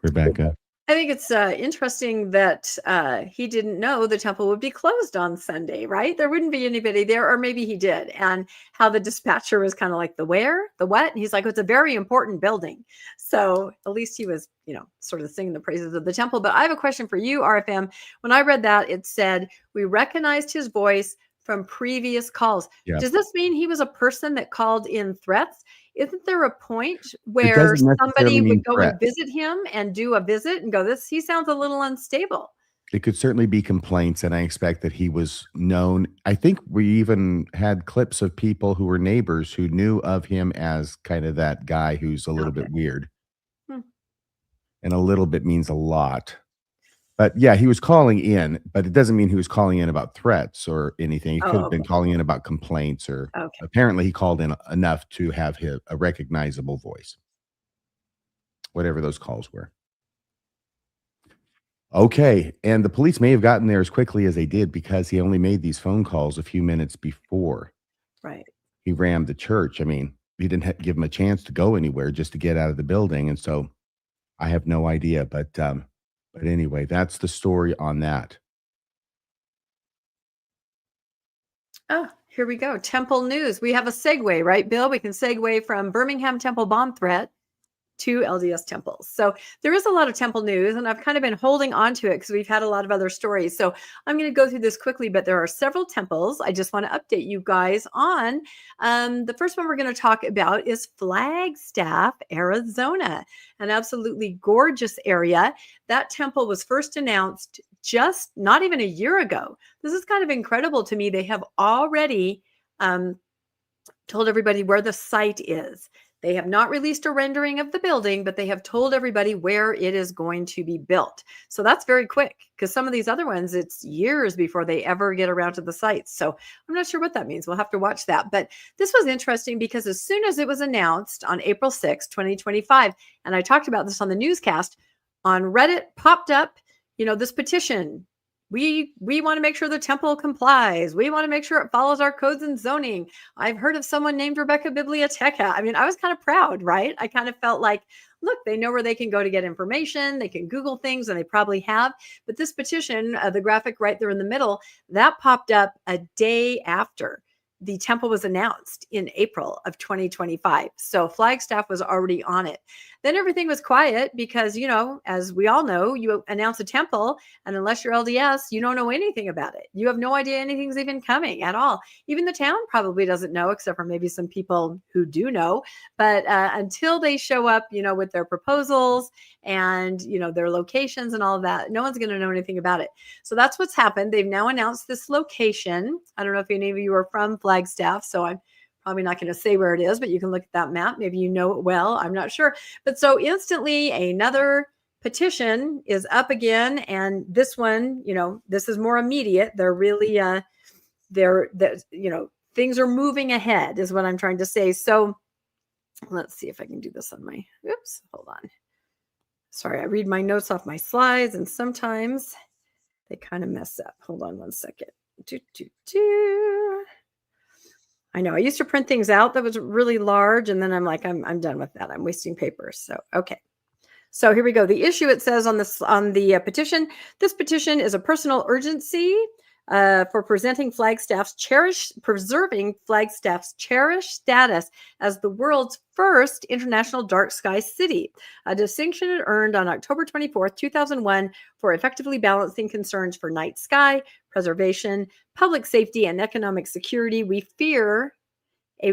Rebecca. I think it's interesting that he didn't know the temple would be closed on Sunday, right? There wouldn't be anybody there, or maybe he did. And how the dispatcher was kind of like, the where, the what? And he's like, it's a very important building. So at least he was, sort of singing the praises of the temple. But I have a question for you, RFM. When I read that, it said, we recognized his voice from previous calls. Yeah. Does this mean he was a person that called in threats? Isn't there a point where somebody would go and visit him and do a visit and go, he sounds a little unstable? It could certainly be complaints, and I expect that he was known. I think we even had clips of people who were neighbors who knew of him as kind of that guy who's a little bit weird. And a little bit means a lot. But yeah, he was calling in, but it doesn't mean he was calling in about threats or anything. He could have been calling in about complaints, or apparently he called in enough to have a recognizable voice, whatever those calls were. Okay, and the police may have gotten there as quickly as they did because he only made these phone calls a few minutes before he rammed the church. I mean, he didn't give him a chance to go anywhere, just to get out of the building. And so I have no idea, but anyway, that's the story on that. Oh, here we go. Temple news. We have a segue, right, Bill? We can segue from Birmingham Temple bomb threat to LDS temples. So there is a lot of temple news, and I've kind of been holding on to it because we've had a lot of other stories. So I'm going to go through this quickly, but there are several temples I just want to update you guys on. The first one we're going to talk about is Flagstaff, Arizona, an absolutely gorgeous area. That temple was first announced just not even a year ago. This is kind of incredible to me. They have already told everybody where the site is. They have not released a rendering of the building, but they have told everybody where it is going to be built. So that's very quick, because some of these other ones, it's years before they ever get around to the sites. So I'm not sure what that means. We'll have to watch that. But this was interesting because as soon as it was announced on April 6, 2025, and I talked about this on the newscast, on Reddit popped up, this petition. We want to make sure the temple complies. We want to make sure it follows our codes and zoning. I've heard of someone named Rebecca Biblioteca. I mean, I was kind of proud, right? I kind of felt like, look, they know where they can go to get information. They can Google things, and they probably have. But this petition, the graphic right there in the middle, that popped up a day after the temple was announced in April of 2025. So Flagstaff was already on it. Then everything was quiet because, as we all know, you announce a temple, and unless you're LDS, you don't know anything about it. You have no idea anything's even coming at all. Even the town probably doesn't know, except for maybe some people who do know. But until they show up, with their proposals and, their locations and all of that, no one's going to know anything about it. So that's what's happened. They've now announced this location. I don't know if any of you are from Flagstaff, so I'm probably not going to say where it is, but you can look at that map. Maybe you know it well. I'm not sure. But so instantly another petition is up again. And this one, this is more immediate. They're really, things are moving ahead is what I'm trying to say. So let's see if I can do this on my, oops, hold on. Sorry, I read my notes off my slides and sometimes they kind of mess up. Hold on one second. I know I used to print things out that was really large, and then I'm like, I'm done with that. I'm wasting paper. So, okay. So here we go. The issue, it says on the petition, this petition is a personal urgency for preserving Flagstaff's cherished status as the world's first international dark sky city, a distinction it earned on October 24th, 2001, for effectively balancing concerns for night sky, preservation, public safety, and economic security. We fear a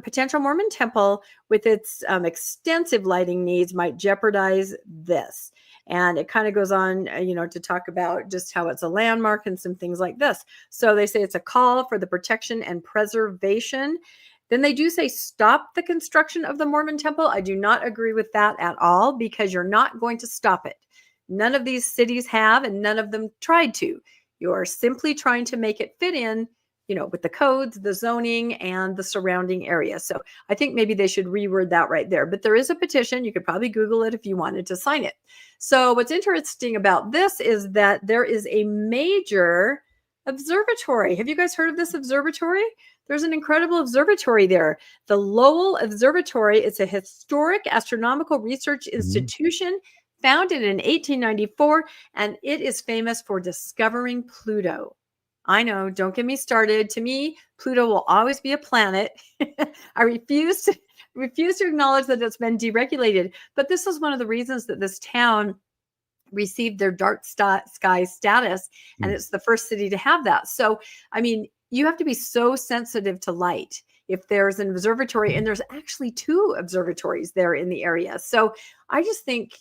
potential Mormon temple with its extensive lighting needs might jeopardize this. And it kind of goes on, to talk about just how it's a landmark and some things like this. So they say it's a call for the protection and preservation. Then they do say stop the construction of the Mormon temple. I do not agree with that at all, because you're not going to stop it. None of these cities have, and none of them tried to. You're simply trying to make it fit in, with the codes, the zoning, and the surrounding area. So I think maybe they should reword that right there. But there is a petition. You could probably Google it if you wanted to sign it. So what's interesting about this is that there is a major observatory. Have you guys heard of this observatory? There's an incredible observatory there. The Lowell Observatory. It's a historic astronomical research institution founded in 1894, and it is famous for discovering Pluto. I know, don't get me started. To me, Pluto will always be a planet. I refuse to acknowledge that it's been deregulated. But this is one of the reasons that this town received their dark sky status, and it's the first city to have that. So, I mean, you have to be so sensitive to light. If there's an observatory, and there's actually 2 observatories there in the area. So I just think,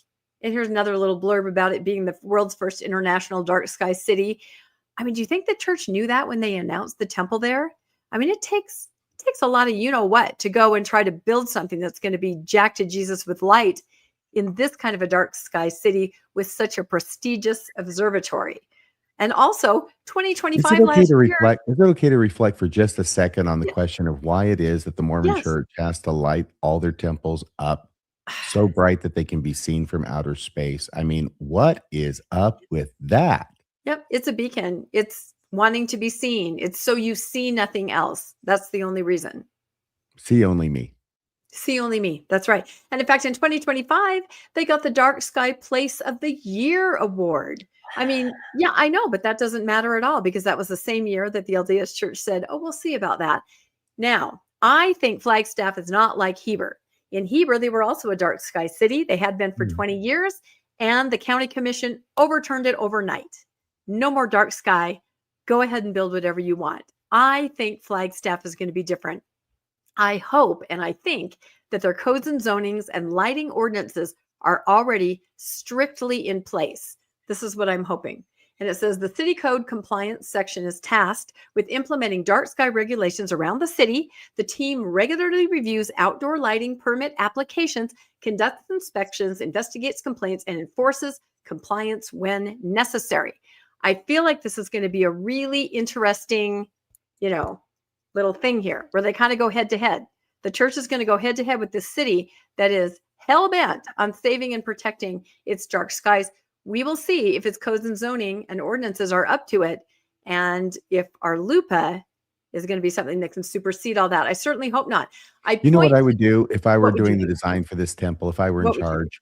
and here's another little blurb about it being the world's first international dark sky city. I mean, do you think the church knew that when they announced the temple there? I mean, it takes a lot of what to go and try to build something that's going to be jacked to Jesus with light in this kind of a dark sky city with such a prestigious observatory. And also 2025 Is it okay last to year. reflect? Is it okay to reflect for just a second on the question of why it is that the Mormon Yes. Church has to light all their temples up so bright that they can be seen from outer space? I mean, what is up with that? Yep, it's a beacon. It's wanting to be seen. It's so you see nothing else. That's the only reason. See only me. See only me. That's right. And in fact, in 2025, they got the Dark Sky Place of the Year award. I mean, yeah, I know, but that doesn't matter at all, because that was the same year that the LDS Church said, oh, we'll see about that. Now, I think Flagstaff is not like Heber. In Heber, they were also a dark sky city. They had been for 20 years, and the county commission overturned it overnight. No more dark sky. Go ahead and build whatever you want. I think Flagstaff is going to be different. I hope and I think that their codes and zonings and lighting ordinances are already strictly in place. This is what I'm hoping. And it says the city code compliance section is tasked with implementing dark sky regulations around the city. The team regularly reviews outdoor lighting permit applications, conducts inspections, investigates complaints, and enforces compliance when necessary. I feel like this is going to be a really interesting, little thing here where they kind of go head to head. The church is going to go head to head with this city that is hell bent on saving and protecting its dark skies. We will see if its codes and zoning and ordinances are up to it, and if our LUPA is going to be something that can supersede all that. I certainly hope not. You know what I would do if I were doing the do? design for this temple, if I were in charge?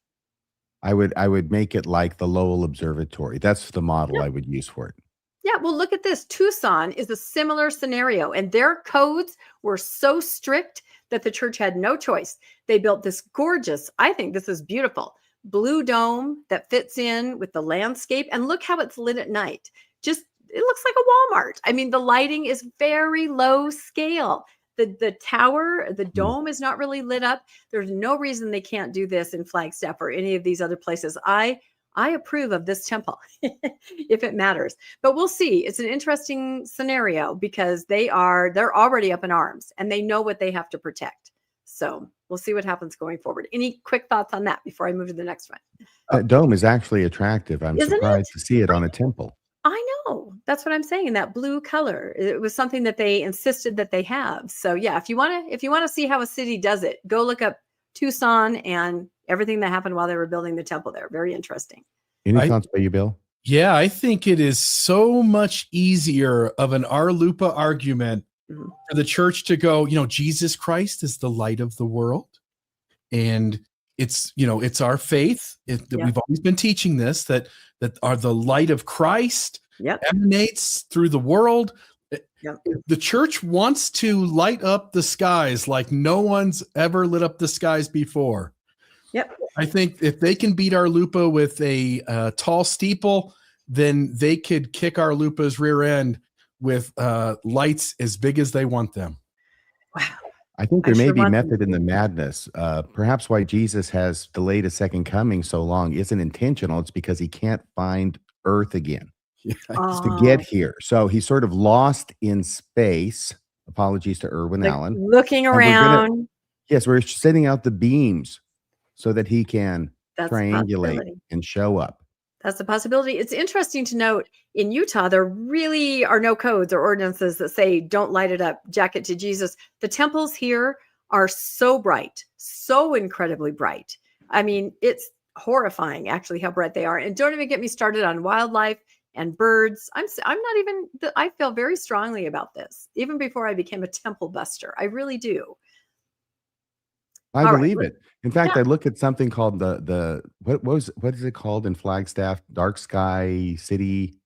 I would make it like the Lowell Observatory. That's the model I would use for it. Yeah, well, look at this. Tucson is a similar scenario, and their codes were so strict that the church had no choice. They built this gorgeous, I think this is beautiful, blue dome that fits in with the landscape. And look how it's lit at night. It looks like a Walmart. I mean, the lighting is very low scale. The tower, the dome is not really lit up. There's no reason they can't do this in Flagstaff or any of these other places. I approve of this temple if it matters, but we'll see. It's an interesting scenario because they're already up in arms and they know what they have to protect. So we'll see what happens going forward. Any quick thoughts on that before I move to the next one? That dome is actually attractive. I'm surprised to see it on a temple. I know. That's what I'm saying. That blue color. It was something that they insisted that they have. So yeah, if you want to see how a city does it, go look up Tucson and everything that happened while they were building the temple there. Very interesting. Any thoughts by you, Bill? Yeah, I think it is so much easier of an Arlupa argument for the church to go, Jesus Christ is the light of the world. And it's our faith that we've always been teaching this, that are the light of Christ emanates through the world. The church wants to light up the skies like no one's ever lit up the skies before. I think if they can beat Arlupa with a tall steeple, then they could kick Arlupa's rear end with lights as big as they want them. Wow. I think there may be method in the madness. Perhaps why Jesus has delayed a second coming so long isn't intentional. It's because he can't find Earth again to get here. So he's sort of lost in space. Apologies to Irwin Allen. Looking around. We're sending out the beams so that he can triangulate and show up. That's a possibility. It's interesting to note in Utah, there really are no codes or ordinances that say don't light it up, jack it to Jesus. The temples here are so bright, so incredibly bright. I mean, it's horrifying actually how bright they are. And don't even get me started on wildlife and birds. I feel very strongly about this, even before I became a temple buster. I really do. I believe it. In fact, I looked at something called what is it called in Flagstaff? Dark Sky City,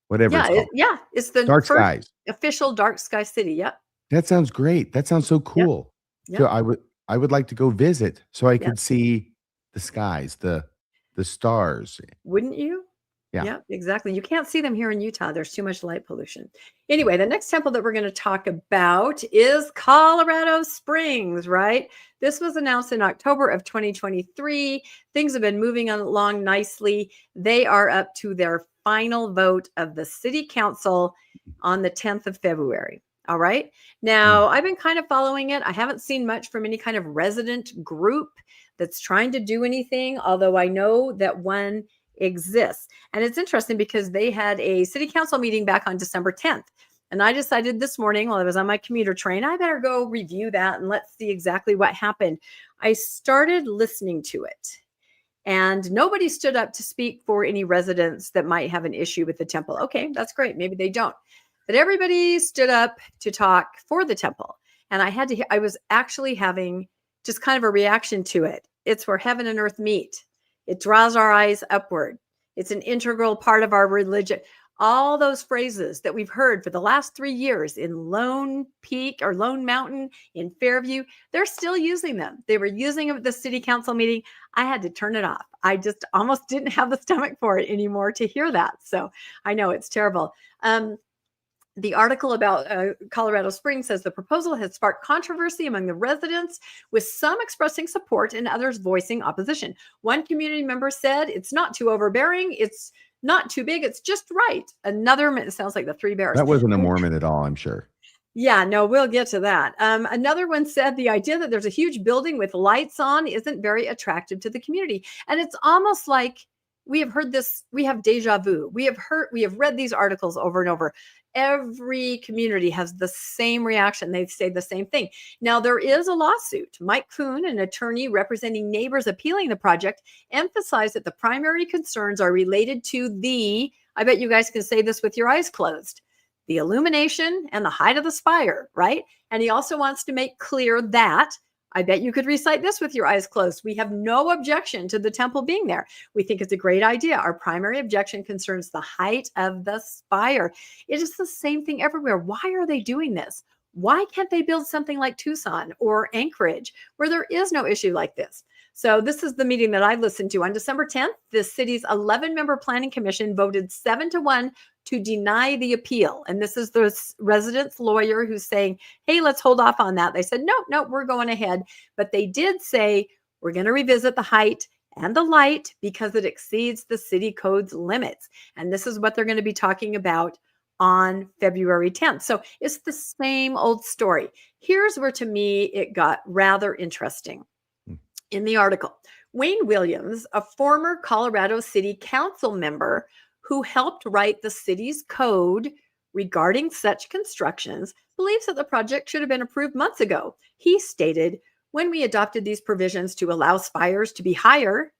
whatever it's called. It's the Dark Skies official Dark Sky City. Yep. That sounds great. That sounds so cool. Yep. So I would like to go visit so I could see the skies, the stars. Wouldn't you? Yeah, exactly. You can't see them here in Utah. There's too much light pollution. Anyway, the next temple that we're going to talk about is Colorado Springs, right? This was announced in October of 2023. Things have been moving along nicely. They are up to their final vote of the city council on the 10th of February. All right. Now, I've been kind of following it. I haven't seen much from any kind of resident group that's trying to do anything, although I know that one exists. And it's interesting because they had a city council meeting back on December 10th. And I decided this morning while I was on my commuter train, I better go review that and let's see exactly what happened. I started listening to it and nobody stood up to speak for any residents that might have an issue with the temple. Okay, that's great. Maybe they don't. But everybody stood up to talk for the temple. And I was actually having just kind of a reaction to it. It's where heaven and earth meet. It draws our eyes upward. It's an integral part of our religion. All those phrases that we've heard for the last 3 years in Lone Peak or Lone Mountain, in Fairview, they're still using them. They were using them at the city council meeting. I had to turn it off. I just almost didn't have the stomach for it anymore to hear that. So I know it's terrible. The article about Colorado Springs says the proposal has sparked controversy among the residents, with some expressing support and others voicing opposition. One community member said it's not too overbearing. It's not too big. It's just right. Another, it sounds like the Three Bears. That wasn't a Mormon at all, I'm sure. Yeah, no, we'll get to that. Another one said the idea that there's a huge building with lights on isn't very attractive to the community. And it's almost like we have heard this, we have deja vu. We have read these articles over and over. Every community has the same reaction. They say the same thing. Now, there is a lawsuit. Mike Kuhn, an attorney representing neighbors appealing the project, emphasized that the primary concerns are related to the, I bet you guys can say this with your eyes closed, the illumination and the height of the spire, right? And he also wants to make clear that, I bet you could recite this with your eyes closed, we have no objection to the temple being there. We think it's a great idea. Our primary objection concerns the height of the spire. It is the same thing everywhere. Why are they doing this? Why can't they build something like Tucson or Anchorage where there is no issue like this? So this is the meeting that I listened to on December 10th. The city's 11-member planning commission voted 7-1 to deny the appeal. And this is the resident's lawyer who's saying, hey, let's hold off on that. They said, no, we're going ahead. But they did say, we're going to revisit the height and the light because it exceeds the city code's limits. And this is what they're going to be talking about on February 10th. So it's the same old story. Here's where, to me, it got rather interesting. In the article, Wayne Williams, a former Colorado City Council member who helped write the city's code regarding such constructions, believes that the project should have been approved months ago. He stated, when we adopted these provisions to allow spires to be higher,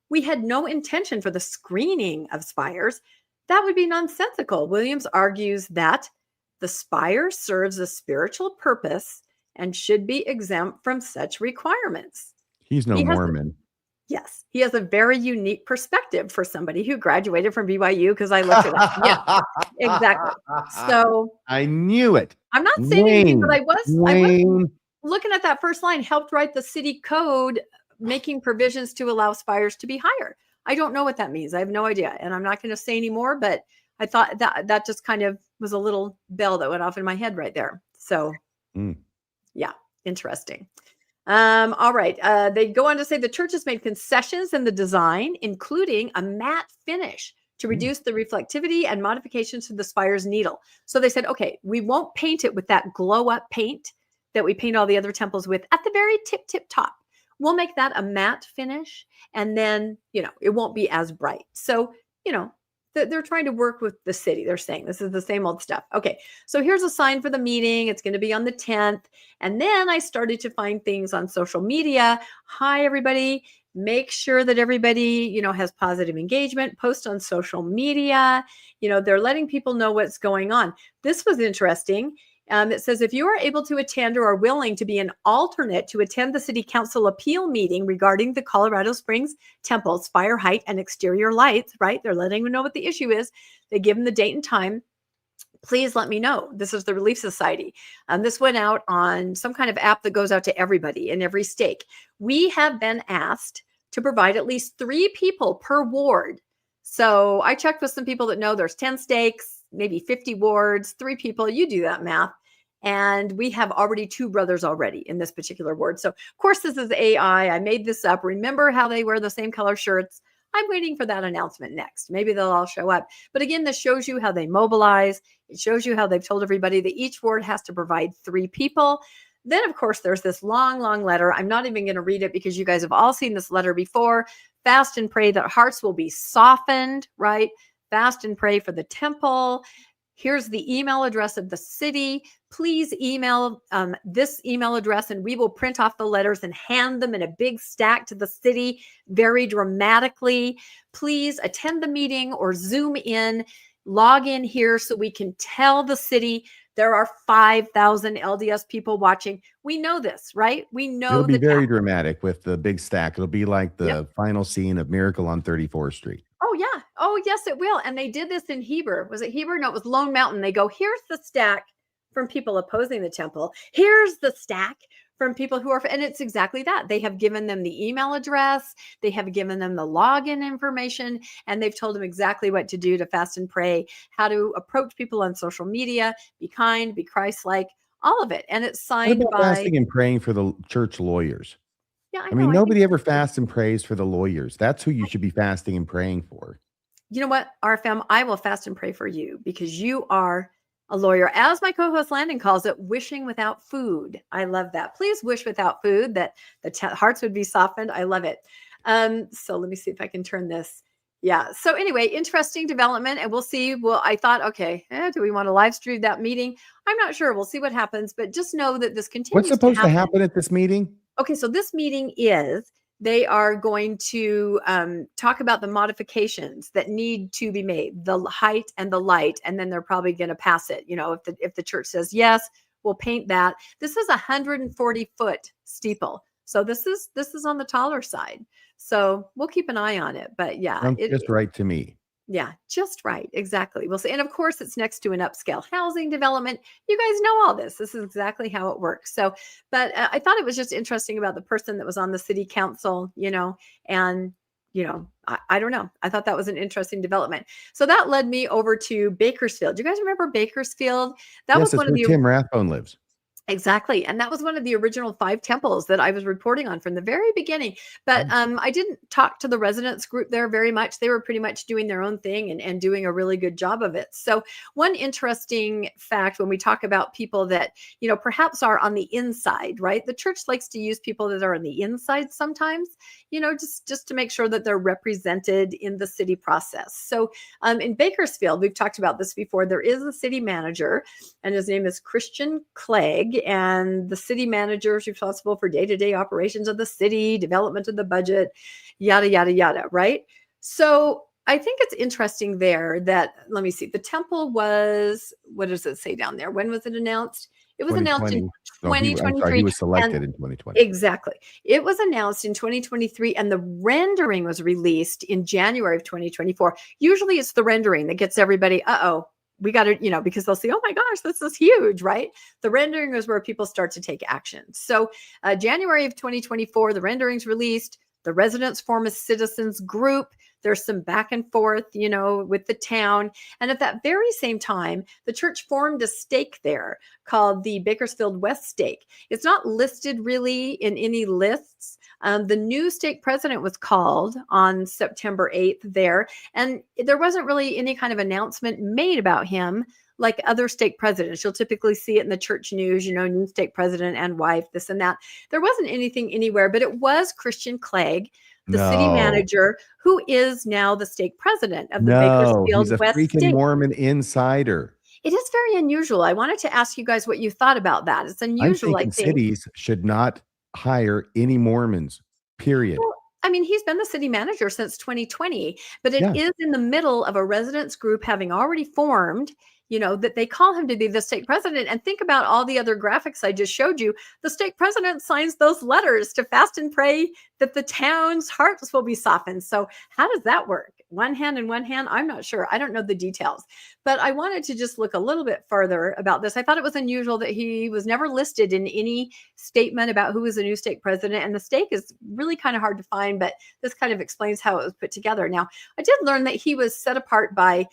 we had no intention for the screening of spires. That would be nonsensical. Williams argues that the spire serves a spiritual purpose and should be exempt from such requirements. He's no Mormon. Yes, he has a very unique perspective for somebody who graduated from BYU, because I looked it up. Yeah, exactly. So I knew it. I'm not saying anything, but I was looking at that first line, helped write the city code, making provisions to allow spires to be higher. I don't know what that means. I have no idea. And I'm not going to say anymore, but I thought that just kind of was a little bell that went off in my head right there. So yeah, interesting. All right. They go on to say the church has made concessions in the design, including a matte finish to reduce the reflectivity and modifications to the spire's needle. So they said, okay, we won't paint it with that glow up paint that we paint all the other temples with at the very tip top. We'll make that a matte finish, and then, it won't be as bright. So, they're trying to work with the city. They're saying this is the same old stuff. Okay, so here's a sign for the meeting. It's going to be on the 10th. And then I started to find things on social media. Hi, everybody. Make sure that everybody, has positive engagement. Post on social media. They're letting people know what's going on. This was interesting. It says, if you are able to attend or are willing to be an alternate to attend the city council appeal meeting regarding the Colorado Springs Temple, spire height and exterior lights, right? They're letting them know what the issue is. They give them the date and time. Please let me know. This is the Relief Society. This went out on some kind of app that goes out to everybody in every stake. We have been asked to provide at least 3 people per ward. So I checked with some people that know there's 10 stakes, maybe 50 wards, 3 people. You do that math. And we have already 2 brothers already in this particular ward. So, of course, this is AI. I made this up. Remember how they wear the same color shirts? I'm waiting for that announcement next. Maybe they'll all show up. But again, this shows you how they mobilize. It shows you how they've told everybody that each ward has to provide 3 people. Then, of course, there's this long letter. I'm not even going to read it because you guys have all seen this letter before. Fast and pray that hearts will be softened, right? Fast and pray for the temple. Here's the email address of the city. Please email this email address, and we will print off the letters and hand them in a big stack to the city very dramatically. Please attend the meeting or Zoom in, log in here so we can tell the city there are 5,000 LDS people watching. We know this, right? We know it'll be very dramatic with the big stack. It'll be like the final scene of Miracle on 34th Street. Oh, yeah. Oh, yes, it will. And they did this in Heber. Was it Heber? No, it was Lone Mountain. They go, here's the stack from people opposing the temple. Here's the stack from people who are, and it's exactly that. They have given them the email address. They have given them the login information, and they've told them exactly what to do to fast and pray, how to approach people on social media, be kind, be Christ-like, all of it. And it's signed by fasting and praying for the church lawyers. Yeah, I mean, nobody ever fasts and prays for the lawyers. That's who you should be fasting and praying for. you know what, RFM, I will fast and pray for you because you are a lawyer. As my co-host Landon calls it, wishing without food. I love that. Please wish without food that the hearts would be softened. I love it. So let me see if I can turn this. Yeah. So anyway, interesting development, and we'll see. Well, I thought, okay, do we want to live stream that meeting? I'm not sure. We'll see what happens, but just know that this continues. What's supposed to happen at this meeting? Okay, so this meeting is they are going to talk about the modifications that need to be made, the height and the light, and then they're probably going to pass it. You know, if the church says yes, we'll paint that. This is a 140-foot steeple, so this is on the taller side. So we'll keep an eye on it. But yeah, Sounds just right to me. Yeah, just right. Exactly. We'll see. And of course, it's next to an upscale housing development. You guys know all this. This is exactly how it works. So, but I thought it was just interesting about the person that was on the city council, you know, and, you know, I don't know. I thought that was an interesting development. So that led me over to Bakersfield. Do you guys remember Bakersfield? That was one of the Tim Rathbone lives. Exactly. And that was one of the original 5 temples that I was reporting on from the very beginning. But I didn't talk to the residents group there very much. They were pretty much doing their own thing and doing a really good job of it. So one interesting fact when we talk about people that, you know, perhaps are on the inside, right? The church likes to use people that are on the inside sometimes, you know, just to make sure that they're represented in the city process. So in Bakersfield, we've talked about this before, there is a city manager and his name is Christian Clegg. And the city manager is responsible for day-to-day operations of the city, development of the budget, yada, yada, yada, right? So I think it's interesting there that, let me see, the temple was, what does it say down there? When was it announced? It was announced in 2023. He was selected in 2020. Exactly. It was announced in 2023, and the rendering was released in January of 2024. Usually it's the rendering that gets everybody, we got to, you know, because they'll say, oh my gosh, this is huge, right? The rendering is where people start to take action. So January of 2024, the rendering's released. The residents form a citizens group. There's some back and forth, you know, with the town. And at that very same time, the church formed a stake there called the Bakersfield West Stake. It's not listed really in any lists. The new stake president was called on September 8th there, and there wasn't really any kind of announcement made about him like other stake presidents. You'll typically see it in the church news, you know, new stake president and wife, this and that. There wasn't anything anywhere, but it was Christian Clegg, the city manager, who is now the stake president of the Bakersfield he's a West freaking Stake. Mormon insider. It is very unusual. I wanted to ask you guys what you thought about that. It's unusual, I think. Cities should not hire any Mormons, period. Well, I mean, he's been the city manager since 2020, but it is in the middle of a residents group having already formed, you know, that they call him to be the stake president. And think about all the other graphics I just showed you. The stake president signs those letters to fast and pray that the town's hearts will be softened. So how does that work? One hand in one hand? I'm not sure. I don't know the details, but I wanted to just look a little bit further about this. I thought it was unusual that he was never listed in any statement about who was the new stake president. And the stake is really kind of hard to find, but this kind of explains how it was put together. Now, I did learn that he was set apart by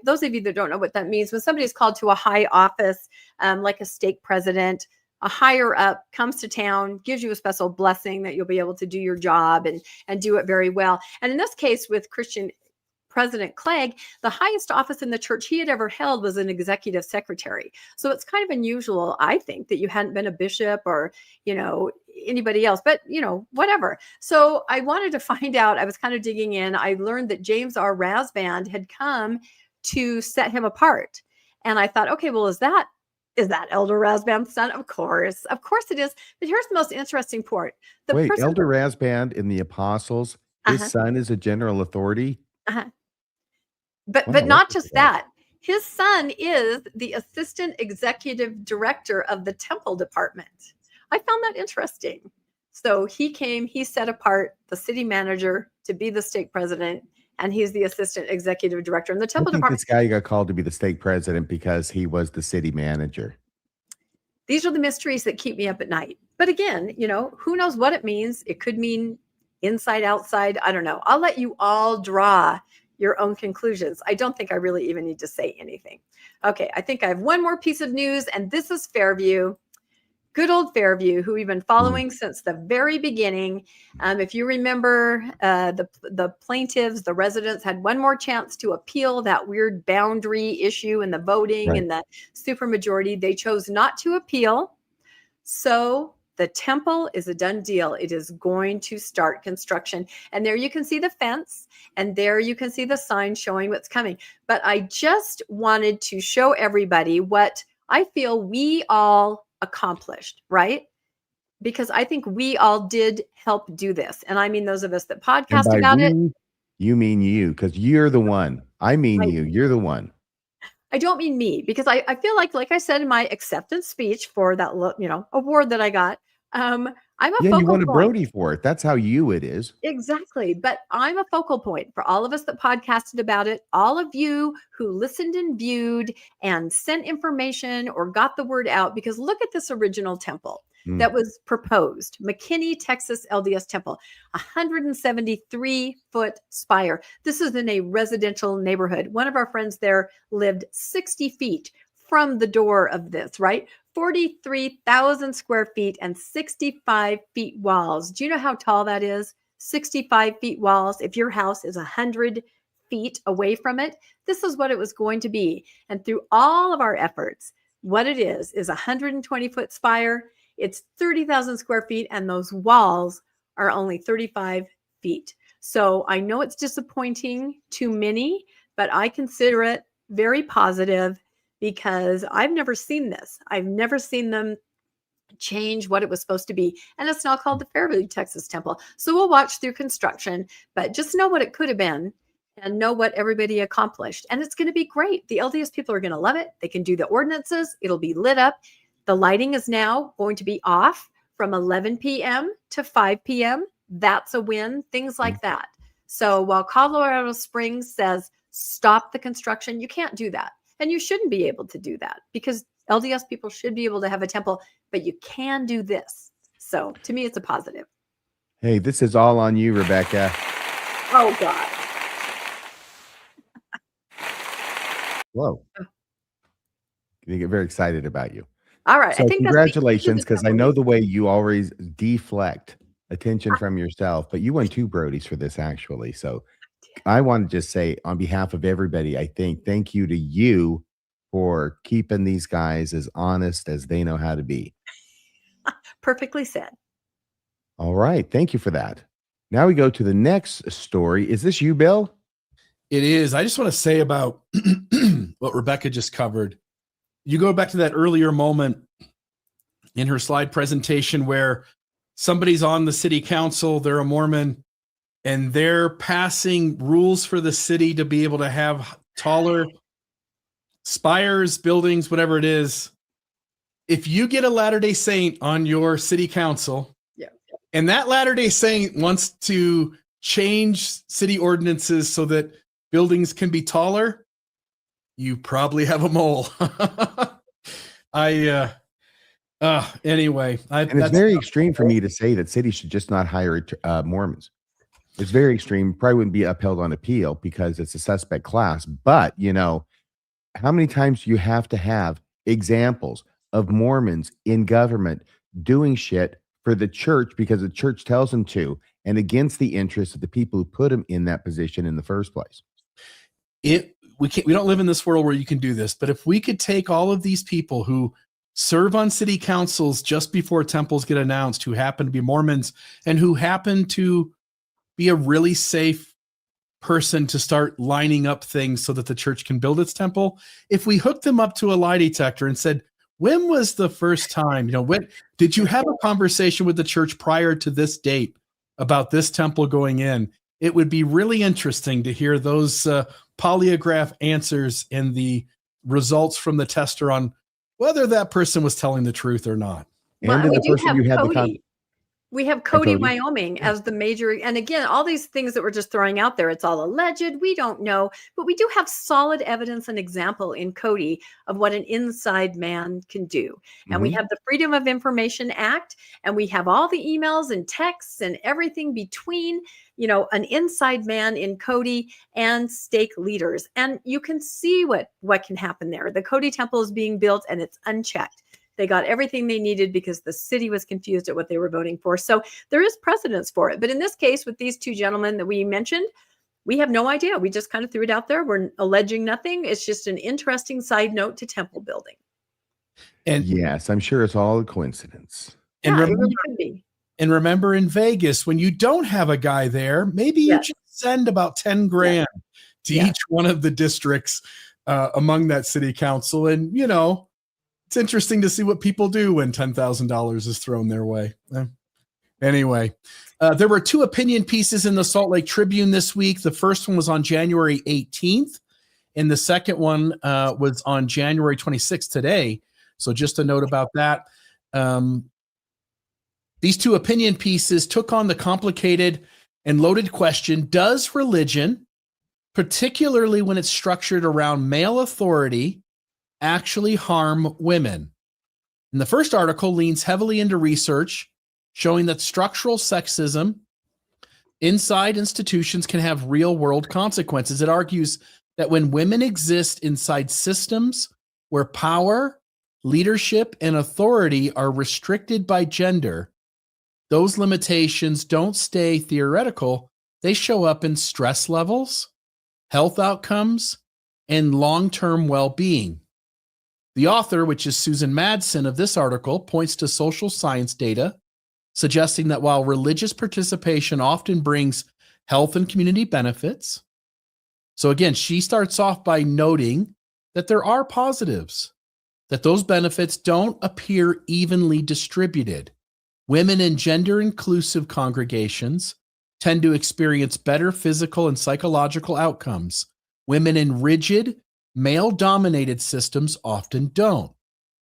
those of you that don't know what that means, when somebody is called to a high office, like a stake president, a higher up comes to town, gives you a special blessing that you'll be able to do your job and do it very well. And in this case with Christian President Clegg, the highest office in the church he had ever held was an executive secretary. So it's kind of unusual, I think, that you hadn't been a bishop or, you know, anybody else, but, you know, whatever. So I wanted to find out, I was kind of digging in. I learned that James R. Rasband had come to set him apart. And I thought, okay, well, is that Elder Rasband's son? Of course it is. But here's the most interesting part. Elder Rasband in the Apostles, his son is a general authority. But not just that. His son is the assistant executive director of the temple department. I found that interesting. So he set apart the city manager to be the stake president, and he's the assistant executive director in the temple department. This guy got called to be the stake president because he was the city manager. These are the mysteries that keep me up at night. But again, you know, who knows what it means? It could mean inside, outside. I don't know. I'll let you all draw your own conclusions. I don't think I really even need to say anything. Okay, I think I have one more piece of news, and this is Fairview. good old Fairview, who we've been following since the very beginning. If you remember, the plaintiffs, the residents, had one more chance to appeal that weird boundary issue in the voting and the supermajority. They chose not to appeal. So the temple is a done deal. It is going to start construction. And there you can see the fence, and there you can see the sign showing what's coming. But I just wanted to show everybody what I feel we all accomplished, right? Because I think we all did help do this. And I mean those of us that podcast about it. You mean you, because you're the one. I mean you. You're the one. I don't mean me, because I feel like I said in my acceptance speech for that award that I got, I'm a focal you won a point. Brody for it. That's how you it is. Exactly. But I'm a focal point for all of us that podcasted about it, all of you who listened and viewed and sent information or got the word out, because look at this original temple that was proposed. McKinney, Texas LDS Temple, 173-foot spire. This is in a residential neighborhood. One of our friends there lived 60 feet from the door of this, right? 43,000 square feet and 65 feet walls. Do you know how tall that is? 65 feet walls. If your house is 100 feet away from it, this is what it was going to be. And through all of our efforts, what it is a 120-foot spire. It's 30,000 square feet, and those walls are only 35 feet. So I know it's disappointing to many, but I consider it very positive, because I've never seen this. I've never seen them change what it was supposed to be. And it's now called the Fairview, Texas Temple. So we'll watch through construction, but just know what it could have been and know what everybody accomplished. And it's going to be great. The LDS people are going to love it. They can do the ordinances. It'll be lit up. The lighting is now going to be off from 11 p.m. to 5 p.m. That's a win. Things like that. So while Colorado Springs says stop the construction, you can't do that. And you shouldn't be able to do that, because LDS people should be able to have a temple, but you can do this. So to me, it's a positive. Hey, this is all on you, Rebecca. Oh, God. Whoa. They get very excited about you. All right. So I think congratulations, because I know the way you always deflect attention from yourself, but you won 2 Brodies for this, actually. So I want to just say, on behalf of everybody, thank you to you for keeping these guys as honest as they know how to be. Perfectly said. All right. Thank you for that. Now we go to the next story. Is this you, Bill? It is. I just want to say about what Rebecca just covered. You go back to that earlier moment in her slide presentation where somebody's on the city council, they're a Mormon, and they're passing rules for the city to be able to have taller spires, buildings, whatever it is. If you get a Latter-day Saint on your city council, and that Latter-day Saint wants to change city ordinances so that buildings can be taller, you probably have a mole. Anyway. And it's very extreme for me to say that cities should just not hire Mormons. It's very extreme. Probably wouldn't be upheld on appeal because it's a suspect class. But, how many times do you have to have examples of Mormons in government doing shit for the church because the church tells them to, and against the interests of the people who put them in that position in the first place? We don't live in this world where you can do this, but if we could take all of these people who serve on city councils just before temples get announced, who happen to be Mormons and who happen to be a really safe person to start lining up things so that the church can build its temple, if we hooked them up to a lie detector and said, when was the first time, when did you have a conversation with the church prior to this date about this temple going in? It would be really interesting to hear those polygraph answers and the results from the tester on whether that person was telling the truth or not. Well, And the person you had the we have Cody, Wyoming as the major. And again, all these things that we're just throwing out there, it's all alleged. We don't know, but we do have solid evidence and example in Cody of what an inside man can do. And we have the Freedom of Information Act, and we have all the emails and texts and everything between, an inside man in Cody and stake leaders. And you can see what can happen there. The Cody Temple is being built and it's unchecked. They got everything they needed because the city was confused at what they were voting for. So there is precedence for it. But in this case, with these two gentlemen that we mentioned, we have no idea. We just kind of threw it out there. We're alleging nothing. It's just an interesting side note to temple building. And yes, I'm sure it's all a coincidence. And yeah, remember, it really could be. And remember, in Vegas, when you don't have a guy there, maybe you just send about 10 grand to each one of the districts among that city council. And, you know, it's interesting to see what people do when $10,000 is thrown their way. Anyway, there were 2 opinion pieces in the Salt Lake Tribune this week. The first one was on January 18th, and the second one was on January 26th today. So just a note about that. These 2 opinion pieces took on the complicated and loaded question, does religion, particularly when it's structured around male authority, actually harm women? And the first article leans heavily into research showing that structural sexism inside institutions can have real-world consequences. It argues that when women exist inside systems where power, leadership, and authority are restricted by gender, those limitations don't stay theoretical. They show up in stress levels, health outcomes, and long-term well-being. The author, which is Susan Madsen of this article, points to social science data suggesting that while religious participation often brings health and community benefits, so again, she starts off by noting that there are positives, that those benefits don't appear evenly distributed. Women in gender-inclusive congregations tend to experience better physical and psychological outcomes. Women in rigid, male-dominated systems often don't.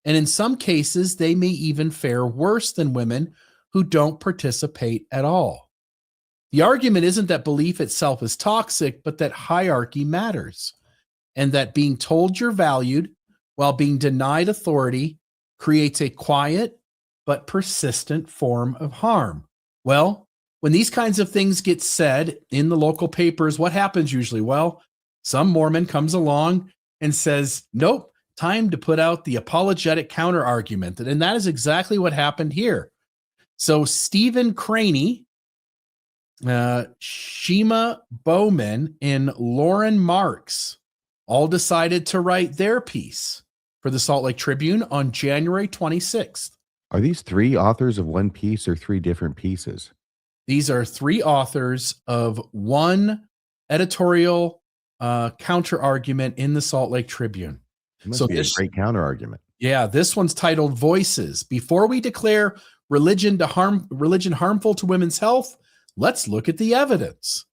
And in some cases, they may even fare worse than women who don't participate at all. The argument isn't that belief itself is toxic, but that hierarchy matters, and that being told you're valued while being denied authority creates a quiet but persistent form of harm. Well, when these kinds of things get said in the local papers, what happens usually? Well, some Mormon comes along and says, nope, time to put out the apologetic counter argument. And that is exactly what happened here. So Stephen Craney, Shima Bowman, and Lauren Marks all decided to write their piece for the Salt Lake Tribune on January 26th. Are these 3 authors of one piece or 3 different pieces? These are 3 authors of one editorial counter argument in the Salt Lake Tribune. It must be a great counter argument. Yeah, this one's titled Voices. Before we declare religion harmful to women's health, let's look at the evidence.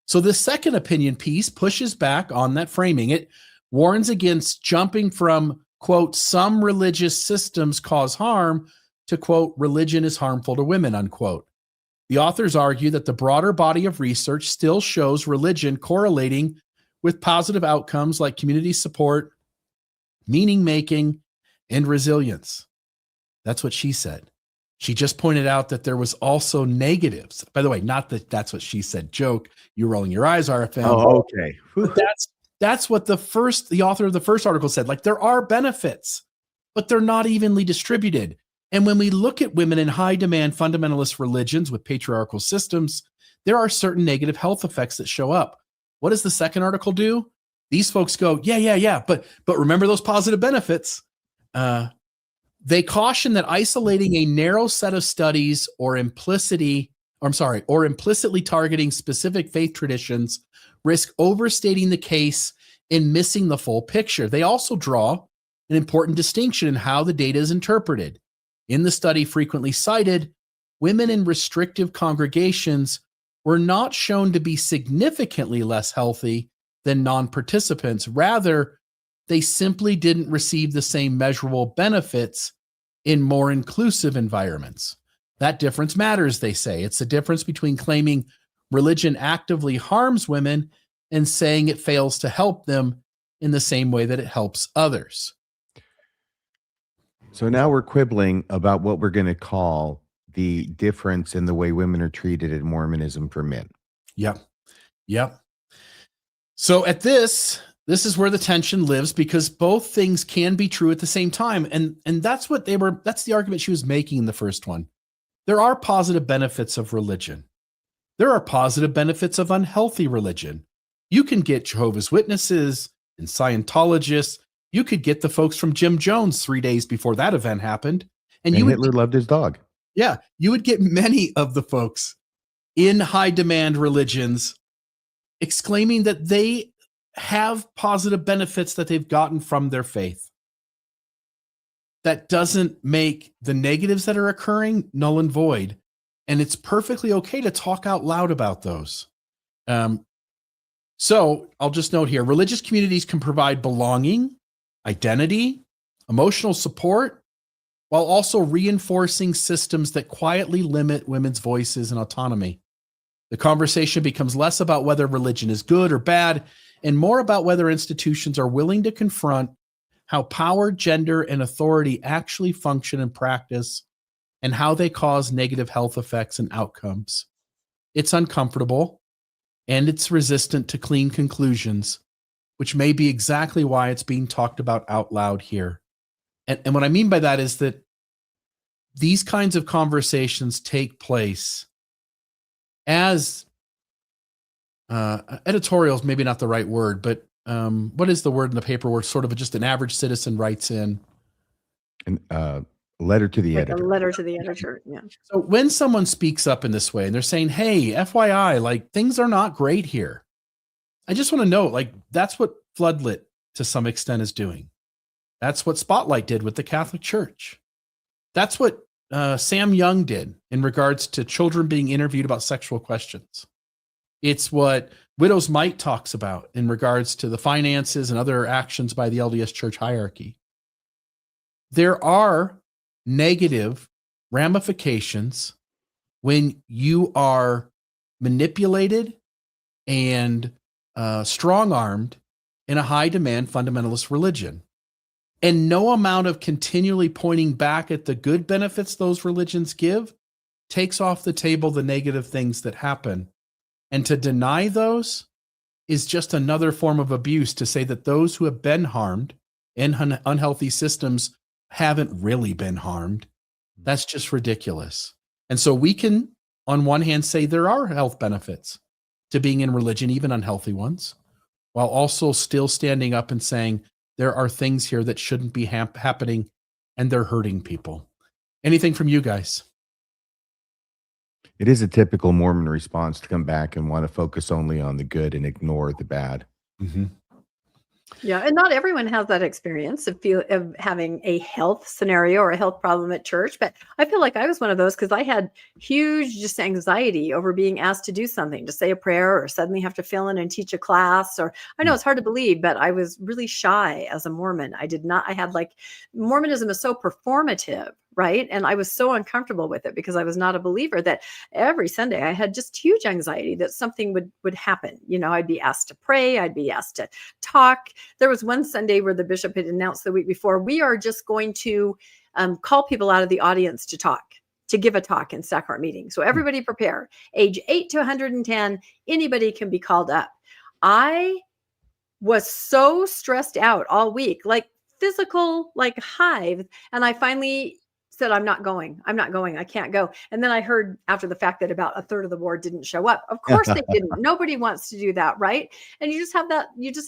So the second opinion piece pushes back on that framing. It warns against jumping from, quote, some religious systems cause harm to, quote, religion is harmful to women, unquote. The authors argue that the broader body of research still shows religion correlating with positive outcomes like community support, meaning making, and resilience. That's what she said. She just pointed out that there was also negatives. By the way, not that that's what she said. Joke. You're rolling your eyes, RFM. Oh, okay. But that's what the author of the first article said. Like, there are benefits, but they're not evenly distributed. And when we look at women in high demand fundamentalist religions with patriarchal systems, there are certain negative health effects that show up. What does the second article do? These folks go, yeah, but remember those positive benefits. They caution that isolating a narrow set of studies or implicitly targeting specific faith traditions risk overstating the case and missing the full picture. They also draw an important distinction in how the data is interpreted. In the study frequently cited, women in restrictive congregations were not shown to be significantly less healthy than non-participants. Rather, they simply didn't receive the same measurable benefits in more inclusive environments. That difference matters, they say. It's the difference between claiming religion actively harms women and saying it fails to help them in the same way that it helps others. So now we're quibbling about what we're going to call the difference in the way women are treated in Mormonism for men. Yep. So at this, This is where the tension lives, because both things can be true at the same time. And that's the argument she was making in the first one. There are positive benefits of religion. There are positive benefits of unhealthy religion. You can get Jehovah's Witnesses and Scientologists. You could get the folks from Jim Jones 3 days before that event happened. And Hitler loved his dog. Yeah, you would get many of the folks in high demand religions exclaiming that they have positive benefits that they've gotten from their faith. That doesn't make the negatives that are occurring null and void. And it's perfectly okay to talk out loud about those. So I'll just note here, religious communities can provide belonging, identity, emotional support, while also reinforcing systems that quietly limit women's voices and autonomy. The conversation becomes less about whether religion is good or bad, and more about whether institutions are willing to confront how power, gender, and authority actually function in practice and how they cause negative health effects and outcomes. It's uncomfortable, and it's resistant to clean conclusions, which may be exactly why it's being talked about out loud here. And what I mean by that is that these kinds of conversations take place as editorials, maybe not the right word, but what is the word in the paper where sort of just an average citizen writes in? Letter to the editor. A letter to the editor, yeah. So when someone speaks up in this way and they're saying, hey, FYI, like things are not great here. I just want to note, like, that's what Floodlit to some extent is doing. That's what Spotlight did with the Catholic Church. That's what Sam Young did in regards to children being interviewed about sexual questions. It's what Widow's Might talks about in regards to the finances and other actions by the LDS Church hierarchy. There are negative ramifications when you are manipulated and strong-armed in a high-demand fundamentalist religion. And no amount of continually pointing back at the good benefits those religions give takes off the table the negative things that happen. And to deny those is just another form of abuse, to say that those who have been harmed in unhealthy systems haven't really been harmed. That's just ridiculous. And so we can, on one hand, say there are health benefits to being in religion, even unhealthy ones, while also still standing up and saying there are things here that shouldn't be happening and they're hurting people. Anything from you guys? It is a typical Mormon response to come back and want to focus only on the good and ignore the bad. Mm-hmm. Yeah, and not everyone has that experience of having a health scenario or a health problem at church. But I feel like I was one of those because I had huge just anxiety over being asked to do something, to say a prayer or suddenly have to fill in and teach a class. Or I know it's hard to believe, but I was really shy as a Mormon. I had like, Mormonism is so performative, right? And I was so uncomfortable with it because I was not a believer, that every Sunday I had just huge anxiety that something would happen. You know, I'd be asked to pray. I'd be asked to talk. There was one Sunday where the bishop had announced the week before, we are just going to call people out of the audience to give a talk in sacrament meeting. So everybody prepare. Age 8 to 110, anybody can be called up. I was so stressed out all week, like physical, like hives. And I finally said, I'm not going. I can't go. And then I heard after the fact that about a third of the board didn't show up. Of course they didn't. Nobody wants to do that, right? And you just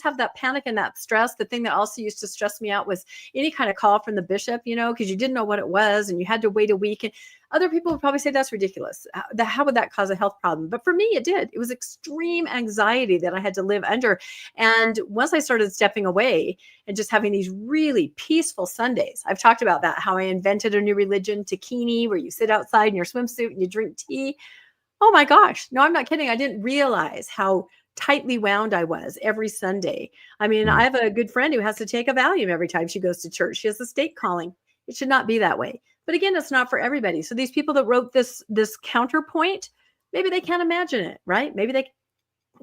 have that panic and that stress. The thing that also used to stress me out was any kind of call from the bishop, you know, because you didn't know what it was and you had to wait a week. And other people would probably say that's ridiculous. How would that cause a health problem? But for me, it did. It was extreme anxiety that I had to live under. And once I started stepping away and just having these really peaceful Sundays, I've talked about that, how I invented a new religion, Takini, where you sit outside in your swimsuit and you drink tea. Oh my gosh. No, I'm not kidding. I didn't realize how tightly wound I was every Sunday. I mean, I have a good friend who has to take a Valium every time she goes to church. She has a stake calling. It should not be that way. But again, it's not for everybody. So these people that wrote this counterpoint, maybe they can't imagine it, right? Maybe they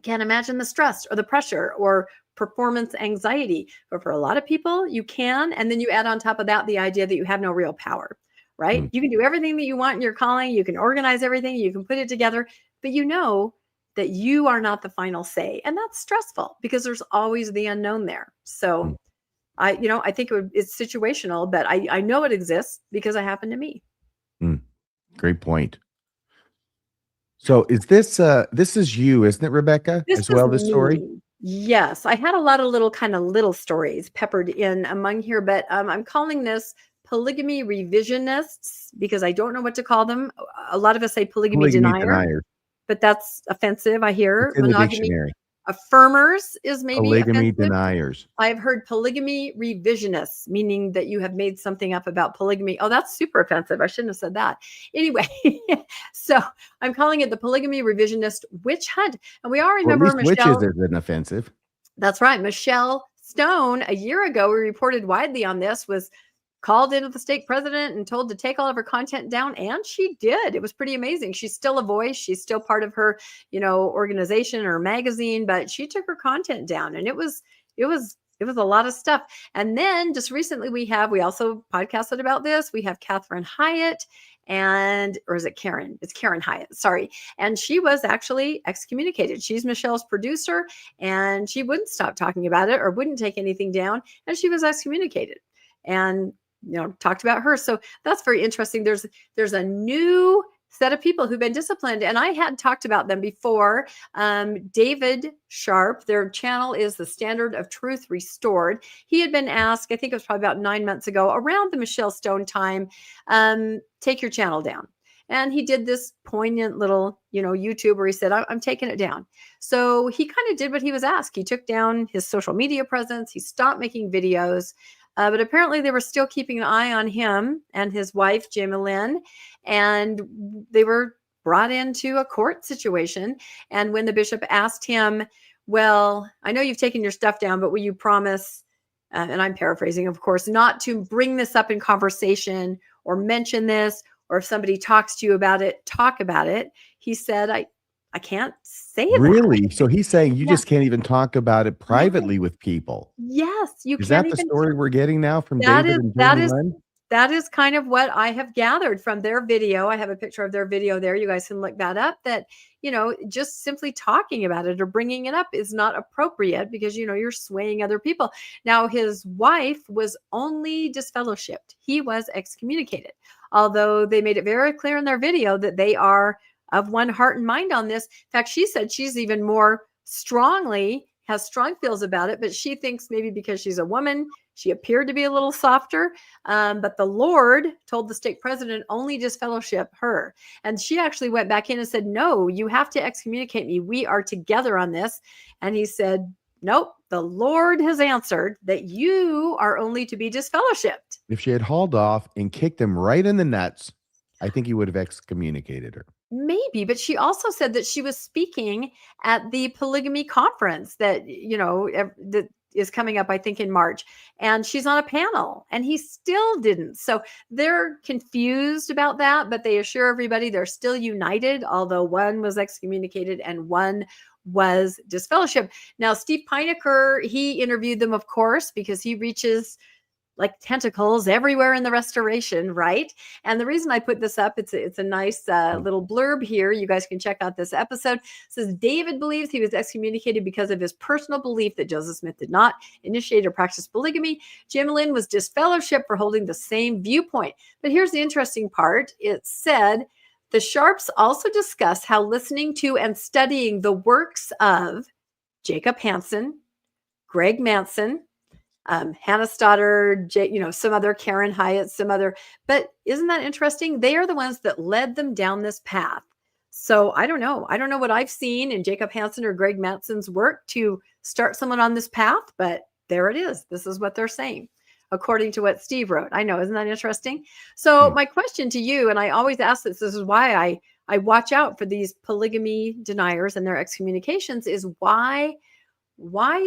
can't imagine the stress or the pressure or performance anxiety. But for a lot of people, you can. And then you add on top of that the idea that you have no real power, right? You can do everything that you want in your calling. You can organize everything. You can put it together. But you know that you are not the final say. And that's stressful because there's always the unknown there. So I think it's situational, but I know it exists because it happened to me. Great point. So is this is you, isn't it, Rebecca? This As well, is this story? me. Yes, I had a lot of little stories peppered in among here, but I'm calling this polygamy revisionists because I don't know what to call them. A lot of us say polygamy denier, deniers. but that's offensive. I hear It's in the monogamy dictionary. affirmers is maybe Polygamy offensive. deniers. I've heard polygamy revisionists, meaning that you have made something up about polygamy. Oh, that's super offensive. I shouldn't have said that. Anyway, so I'm calling it the polygamy revisionist witch hunt. And we all Well, at remember least Michelle. witches isn't offensive. That's right. Michelle Stone, a year ago, we reported widely on this, was called into the stake president and told to take all of her content down. And she did. It was pretty amazing. She's still a voice. She's still part of her, organization or magazine, but she took her content down, and it was a lot of stuff. And then just recently we also podcasted about this. We have Catherine Hyatt or is it Karen? It's Karen Hyatt. Sorry. And she was actually excommunicated. She's Michelle's producer, and she wouldn't stop talking about it or wouldn't take anything down. And she was excommunicated and, talked about her. So that's very interesting. There's a new set of people who've been disciplined, and I had talked about them before. David Sharp, their channel is The Standard of Truth Restored. He had been asked, I think it was probably about 9 months ago, around the Michelle Stone time, take your channel down. And he did this poignant little, YouTube where he said, I'm taking it down. So he kind of did what he was asked. He took down his social media presence. He stopped making videos. But apparently they were still keeping an eye on him and his wife, Lynn, and they were brought into a court situation. And when the bishop asked him, well, I know you've taken your stuff down, but will you promise, and I'm paraphrasing, of course, not to bring this up in conversation or mention this, or if somebody talks to you about it, talk about it. He said, I can't say that. Really? So he's saying you just can't even talk about it privately with people. Yes, you Is can't that the even. story we're getting now from David and Jamie Lynn? That is kind of what I have gathered from their video. I have a picture of their video there. You guys can look that up. That, just simply talking about it or bringing it up is not appropriate because, you're swaying other people. Now, his wife was only disfellowshipped. He was excommunicated, although they made it very clear in their video that they are of one heart and mind on this. In fact, she said she's even more has strong feels about it, but she thinks maybe because she's a woman, she appeared to be a little softer. But the Lord told the stake president only disfellowship her. And she actually went back in and said, no, you have to excommunicate me. We are together on this. And he said, nope, the Lord has answered that you are only to be disfellowshipped. If she had hauled off and kicked him right in the nuts, I think he would have excommunicated her. Maybe, but she also said that she was speaking at the polygamy conference that, that is coming up, I think, in March, and she's on a panel, and he still didn't. So they're confused about that, but they assure everybody they're still united, although one was excommunicated and one was disfellowship. Now, Steve Pinecker, he interviewed them, of course, because he reaches like tentacles everywhere in the restoration, right? And the reason I put this up, it's a nice little blurb here. You guys can check out this episode. It says, David believes he was excommunicated because of his personal belief that Joseph Smith did not initiate or practice polygamy. Lynn was disfellowshipped for holding the same viewpoint. But here's the interesting part. It said, the Sharps also discuss how listening to and studying the works of Jacob Hansen, Greg Manson, Hannah Stoddard, some other Karen Hyatt, but isn't that interesting? They are the ones that led them down this path. So I don't know. I don't know what I've seen in Jacob Hansen or Greg Manson's work to start someone on this path, but there it is. This is what they're saying, according to what Steve wrote. I know. Isn't that interesting? So my question to you, and I always ask this is why I watch out for these polygamy deniers and their excommunications, is why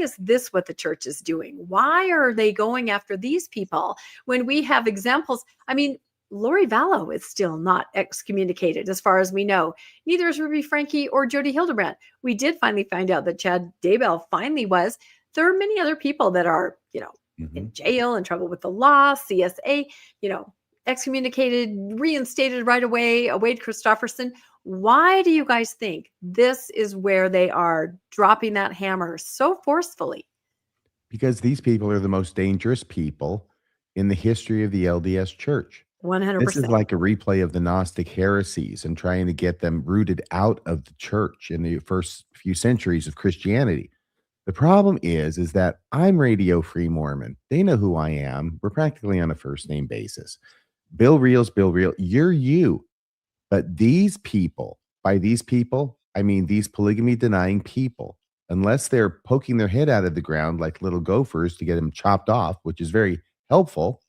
is this what the church is doing? Why are they going after these people when we have examples? I mean, Lori Vallow is still not excommunicated as far as we know. Neither is Ruby Franke or Jody Hildebrandt. We did finally find out that Chad Daybell finally was. There are many other people that are, in jail, in trouble with the law, CSA, excommunicated, reinstated right away, Wade Christofferson. Why do you guys think this is where they are dropping that hammer so forcefully? Because these people are the most dangerous people in the history of the LDS Church. 100%. This is like a replay of the Gnostic heresies and trying to get them rooted out of the church in the first few centuries of Christianity. The problem is that I'm Radio Free Mormon. They know who I am. We're practically on a first name basis. Bill Reel's Bill Reel. You're you. But these people, by these people, I mean these polygamy denying people, unless they're poking their head out of the ground like little gophers to get them chopped off, which is very helpful,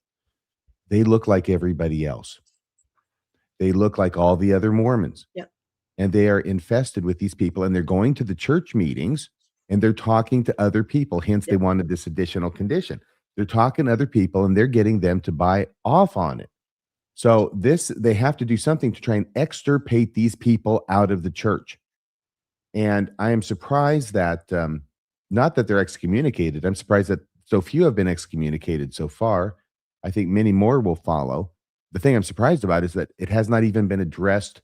they look like everybody else. They look like all the other Mormons. Yep. And they are infested with these people, and they're going to the church meetings and they're talking to other people. Hence, they wanted this additional condition. They're talking to other people and they're getting them to buy off on it. So they have to do something to try and extirpate these people out of the church. And I am surprised that, not that they're excommunicated. I'm surprised that so few have been excommunicated so far. I think many more will follow. The thing I'm surprised about is that it has not even been addressed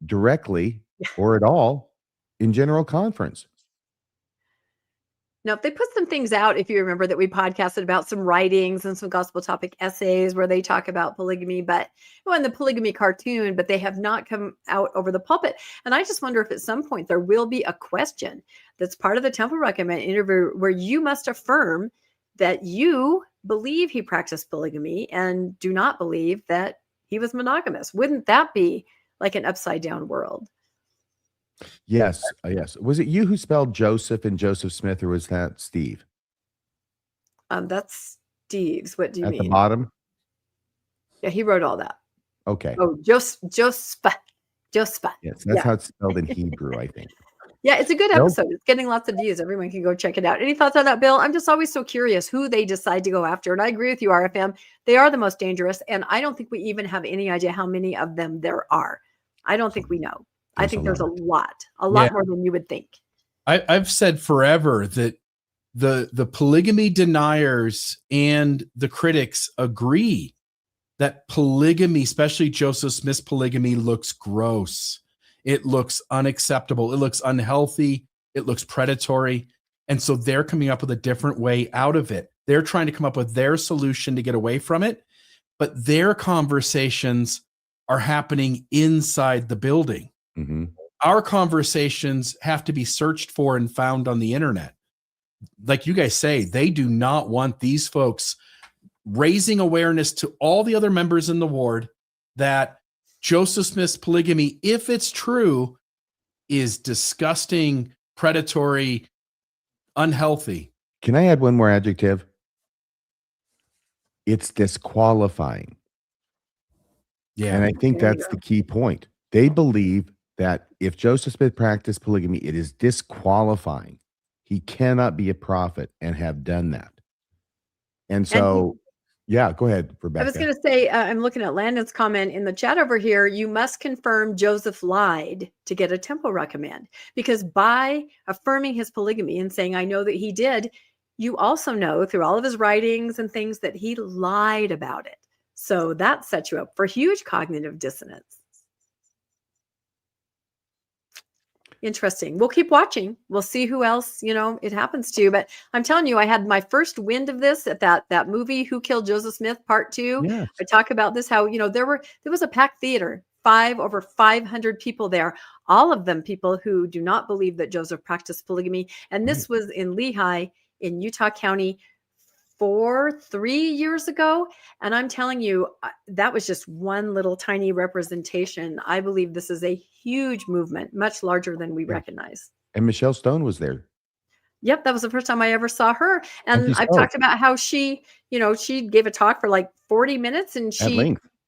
directly or at all in General Conference. Now, they put some things out, if you remember, that we podcasted about some writings and some gospel topic essays where they talk about polygamy, but in the polygamy cartoon, but they have not come out over the pulpit. And I just wonder if at some point there will be a question that's part of the Temple Recommend interview where you must affirm that you believe he practiced polygamy and do not believe that he was monogamous. Wouldn't that be like an upside down world? Yes, yes. Was it you who spelled Joseph and Joseph Smith, or was that Steve? That's Steve's. What do you mean? At the bottom? Yeah, he wrote all that. Okay. Oh, Joseph. Yes, that's how it's spelled in Hebrew, I think. Yeah, it's a good episode. It's getting lots of views. Everyone can go check it out. Any thoughts on that, Bill? I'm just always so curious who they decide to go after. And I agree with you, RFM. They are the most dangerous. And I don't think we even have any idea how many of them there are. I don't think we know. I think there's a lot more than you would think. I've said forever that the polygamy deniers and the critics agree that polygamy, especially Joseph Smith's polygamy, looks gross. It looks unacceptable. It looks unhealthy. It looks predatory. And so they're coming up with a different way out of it. They're trying to come up with their solution to get away from it. But their conversations are happening inside the building. Mm-hmm. Our conversations have to be searched for and found on the internet. Like you guys say, they do not want these folks raising awareness to all the other members in the ward that Joseph Smith's polygamy, if it's true, is disgusting, predatory, unhealthy. Can I add one more adjective? It's disqualifying. Yeah. And I think that's the key point. They believe that if Joseph Smith practiced polygamy, it is disqualifying. He cannot be a prophet and have done that. And so, yeah, go ahead, Rebecca. I was going to say, I'm looking at Landon's comment in the chat over here. You must confirm Joseph lied to get a temple recommend, because by affirming his polygamy and saying, I know that he did, you also know through all of his writings and things that he lied about it. So that sets you up for huge cognitive dissonance. Interesting. We'll keep watching. We'll see who else, it happens to. But I'm telling you, I had my first wind of this at that movie, Who Killed Joseph Smith, Part 2. Yes. I talk about this, how, there was a packed theater, over 500 people there, all of them people who do not believe that Joseph practiced polygamy. And this was in Lehi in Utah County 3 years ago. And I'm telling you, that was just one little tiny representation. I believe this is a huge movement, much larger than we recognize. And Michelle Stone was there. Yep, that was the first time I ever saw her. And I've talked about how she gave a talk for like 40 minutes and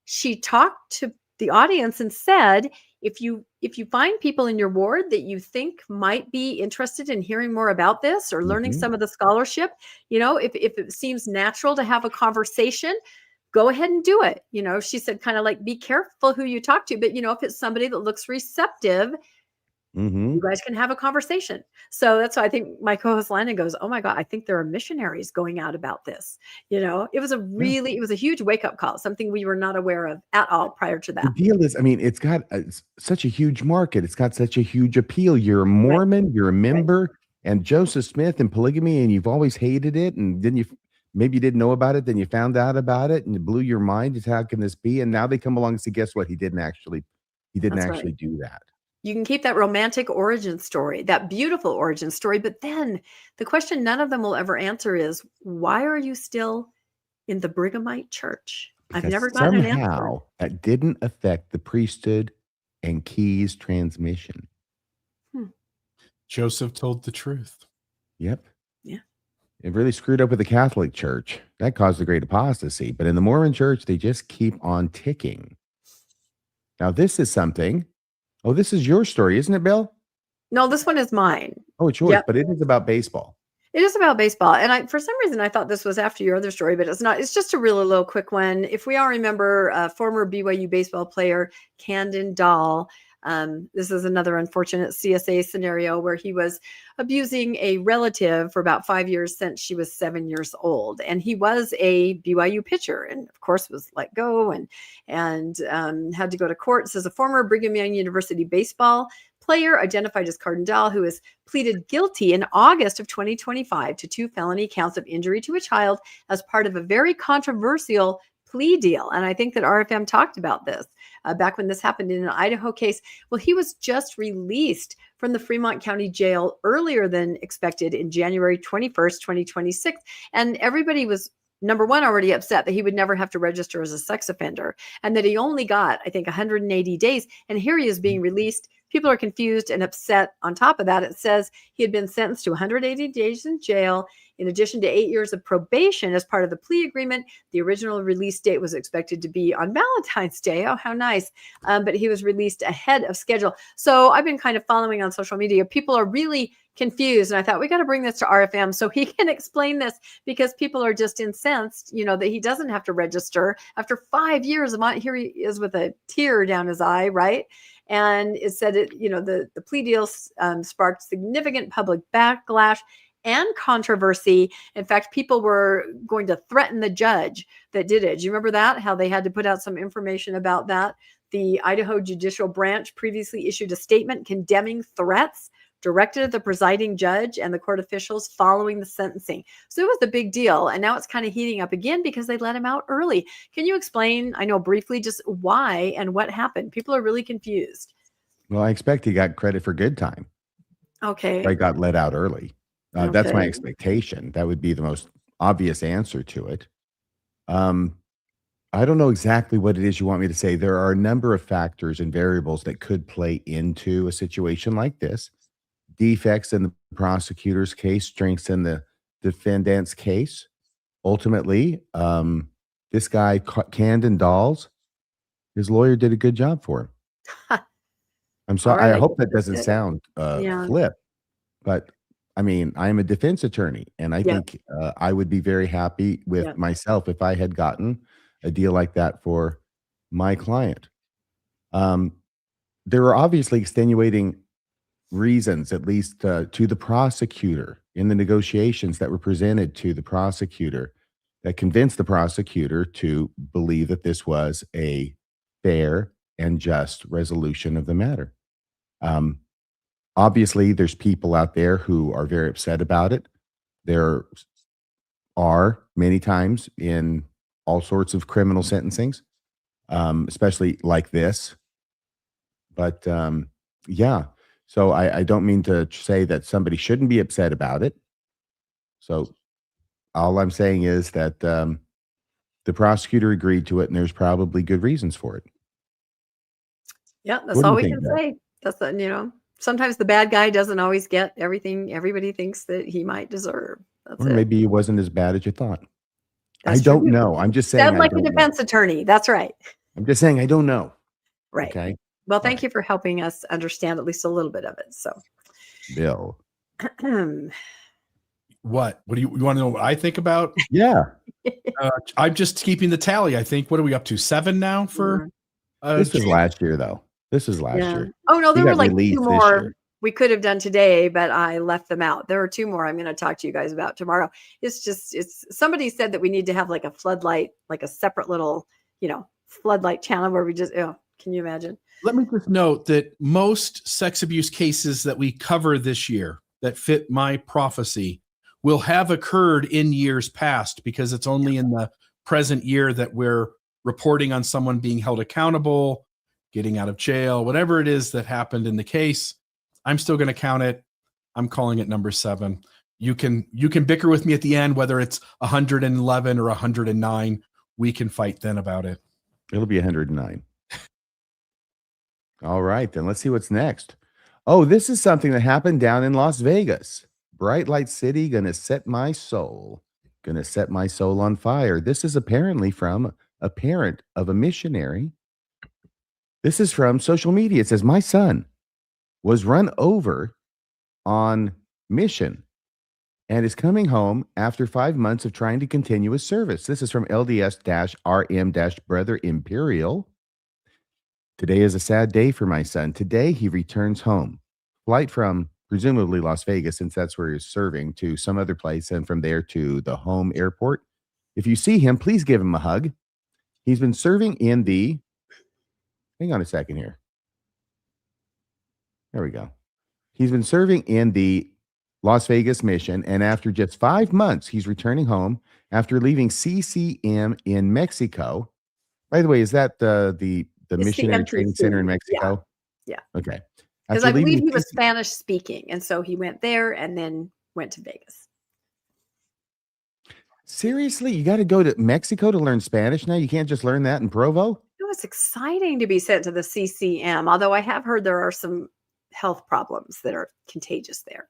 she talked to the audience and said, if you find people in your ward that you think might be interested in hearing more about this or learning some of the scholarship, if it seems natural to have a conversation, go ahead and do it. She said, kind of like, be careful who you talk to, but if it's somebody that looks receptive, Mm-hmm. You guys can have a conversation. So that's why I think my co-host Landon goes, oh my God, I think there are missionaries going out about this. It was it was a huge wake-up call, something we were not aware of at all prior to The that. deal is, I mean, it's got such a huge market. It's got such a huge appeal. You're a Mormon, you're a member, and Joseph Smith and polygamy, and you've always hated it. And then maybe you didn't know about it, then you found out about it, and it blew your mind. It's how can this be? And now they come along and say, guess what? He didn't actually do that. You can keep that romantic origin story, that beautiful origin story. But then the question none of them will ever answer is, why are you still in the Brighamite church? Because I've never gotten an answer. somehow that didn't affect the priesthood and keys transmission. Joseph told the truth. Yep. Yeah. It really screwed up with the Catholic Church. That caused a great apostasy. But in the Mormon Church, they just keep on ticking. Now, this is something. Oh, this is your story, isn't it, Bill? No, this one is mine. Oh, it's yours, Yep. but it is about baseball. It is about baseball. And for some reason, I thought this was after your other story, but it's not. It's just a really little quick one. If we all remember, former BYU baseball player Camden Dahl, this is another unfortunate CSA scenario where he was abusing a relative for about 5 years since she was 7 years old. And he was a BYU pitcher and, of course, was let go and had to go to court. This is a former Brigham Young University baseball player identified as Camden Dahl, who has pleaded guilty in August of 2025 to 2 felony counts of injury to a child as part of a very controversial plea deal. And I think that RFM talked about this back when this happened in an Idaho case. Well, he was just released from the Fremont County Jail earlier than expected in January 21st, 2026. And everybody was, number one, already upset that he would never have to register as a sex offender and that he only got, I think, 180 days. And here he is being released. People are confused and upset. On top of that, it says he had been sentenced to 180 days in jail, in addition to 8 years of probation as part of the plea agreement. The original release date was expected to be on Valentine's Day. Oh, how nice. But he was released ahead of schedule. So I've been kind of following on social media. People are really confused. And I thought we got to bring this to RFM so he can explain this, because people are just incensed, that he doesn't have to register after 5 years. Here he is with a tear down his eye, right? And it said, the plea deal sparked significant public backlash and controversy. In fact, people were going to threaten the judge that did it. Do you remember that? How they had to put out some information about that? The Idaho Judicial Branch previously issued a statement condemning threats directed at the presiding judge and the court officials following the sentencing. So it was a big deal. And now it's kind of heating up again because they let him out early. Can you explain, I know briefly, just why and what happened? People are really confused. Well, I expect he got credit for good time. Okay. I got let out early. That's my Okay. expectation. That would be the most obvious answer to it. I don't know exactly what it is you want me to say. There are a number of factors and variables that could play into a situation like this. Defects in the prosecutor's case strengthen the defendant's case. Ultimately, this guy, Camden Dahl, his lawyer did a good job for him. I'm sorry. All I right. hope that doesn't sound Yeah. flip, but I mean, I'm a defense attorney, and I Yeah. think I would be very happy with Yeah. myself if I had gotten a deal like that for my client. There are obviously extenuating reasons, at least to the prosecutor in the negotiations that were presented to the prosecutor, that convinced the prosecutor to believe that this was a fair and just resolution of the matter. Obviously, there's people out there who are very upset about it. There are many times in all sorts of criminal sentencings, especially like this. But yeah, so I don't mean to say that somebody shouldn't be upset about it. So all I'm saying is that the prosecutor agreed to it, and there's probably good reasons for it. Yeah, that's What do all you we think, can Beth? say. That's sometimes the bad guy doesn't always get everything everybody thinks that he might deserve. That's Or it. maybe he wasn't as bad as you thought. That's I don't true. know. I'm just saying Sound I like a don't know. defense attorney. That's right. I'm just saying I don't know. Right. Okay, Well, All thank right. you for helping us understand at least a little bit of it. So, Bill. What do you want to know what I think about? Yeah, I'm just keeping the tally. I think, what are we up to? 7 now for this was last year, though. This was last yeah. year. Oh no, He there were got like released two this more. year. we could have done today, but I left them out. There are 2 more I'm going to talk to you guys about tomorrow. It's somebody said that we need to have like a floodlight, like a separate little, floodlight channel where we just, can you imagine? Let me just note that most sex abuse cases that we cover this year that fit my prophecy will have occurred in years past, because it's only in the present year that we're reporting on someone being held accountable, getting out of jail, whatever it is that happened in the case. I'm still going to count it. I'm calling it number 7. You can bicker with me at the end, whether it's 111 or 109. We can fight then about it. It'll be 109. All right, then let's see what's next. Oh, this is something that happened down in Las Vegas. Bright Light City, gonna set my soul on fire. This is apparently from a parent of a missionary. This is from social media. It says, my son was run over on mission and is coming home after 5 months of trying to continue his service. This is from LDS-RM-Brother Imperial. Today is a sad day for my son. Today he returns home. Flight from presumably Las Vegas, since that's where he's serving, to some other place, and from there to the home airport. If you see him, please give him a hug. He's been serving in the... Hang on a second here. There we go. He's been serving in the Las Vegas mission, and after just 5 months, he's returning home after leaving CCM in Mexico. By the way, is that the missionary training center in Mexico? Yeah. Okay. Because I believe he was Spanish speaking, and so he went there and then went to Vegas. Seriously? You got to go to Mexico to learn Spanish now? You can't just learn that in Provo? It was exciting to be sent to the CCM, although I have heard there are some health problems that are contagious there.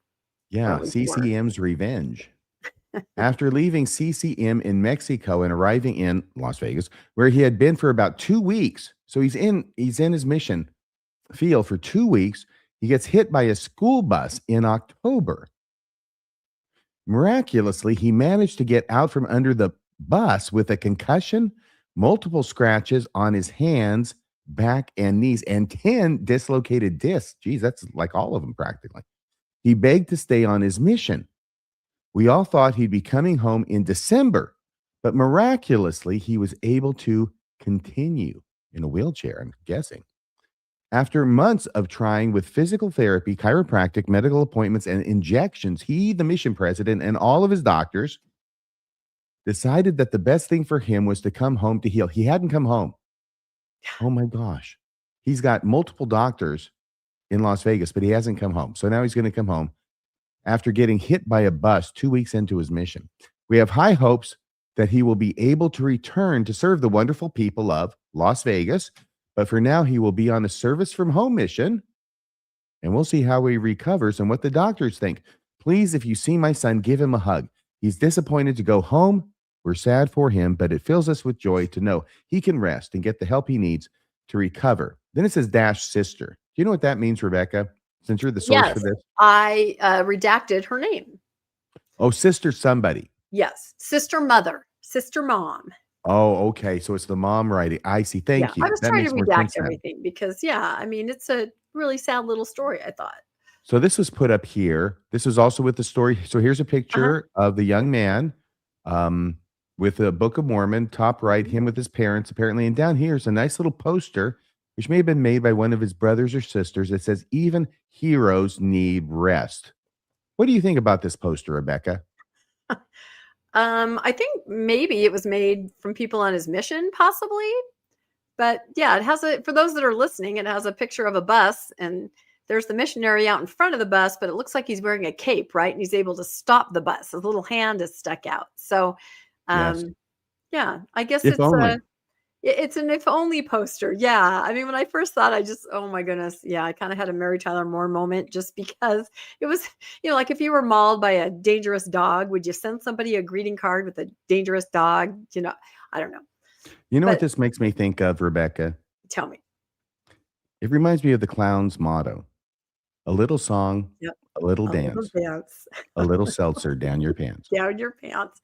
Yeah, CCM's revenge. After leaving CCM in Mexico and arriving in Las Vegas, where he had been for about 2 weeks. So he's in his mission field for 2 weeks. He gets hit by a school bus in October. Miraculously, he managed to get out from under the bus with a concussion, multiple scratches on his hands, back, and knees, and 10 dislocated discs. Geez, that's like all of them practically. He begged to stay on his mission. We all thought he'd be coming home in December, but miraculously, he was able to continue in a wheelchair, I'm guessing. After months of trying with physical therapy, chiropractic, medical appointments, and injections, he, the mission president, and all of his doctors decided that the best thing for him was to come home to heal. He hadn't come home. Oh my gosh. He's got multiple doctors in Las Vegas, but he hasn't come home. So now he's going to come home after getting hit by a bus 2 weeks into his mission. We have high hopes that he will be able to return to serve the wonderful people of Las Vegas. But for now, he will be on a service from home mission, and we'll see how he recovers and what the doctors think. Please, if you see my son, give him a hug. He's disappointed to go home. We're sad for him, but it fills us with joy to know he can rest and get the help he needs to recover. Then it says dash sister. Do you know what that means, Rebecca? Since you're the source for this. I redacted her name. Oh, sister somebody. Yes. Sister mother. Sister mom. Oh, okay. So it's the mom writing. I see. Thank you. I was trying to redact everything because, I mean, it's a really sad little story, I thought. So this was put up here. This is also with the story. So here's a picture of the young man with the Book of Mormon, top right, him with his parents, apparently. And down here is a nice little poster, which may have been made by one of his brothers or sisters. It says, even heroes need rest. What do you think about this poster, Rebecca? I think maybe it was made from people on his mission, possibly. But yeah, it has for those that are listening, it has a picture of a bus, and there's the missionary out in front of the bus, but it looks like he's wearing a cape, right? And he's able to stop the bus. His little hand is stuck out. So, Yes. I guess It's an if only poster. Yeah. I mean, when I first thought, oh my goodness. Yeah. I kind of had a Mary Tyler Moore moment just because it was, like if you were mauled by a dangerous dog, would you send somebody a greeting card with a dangerous dog? I don't know. What this makes me think of, Rebecca? Tell me. It reminds me of the clown's motto. A little song, Yep. a little A little dance, dance. a little seltzer down your pants. Down your pants.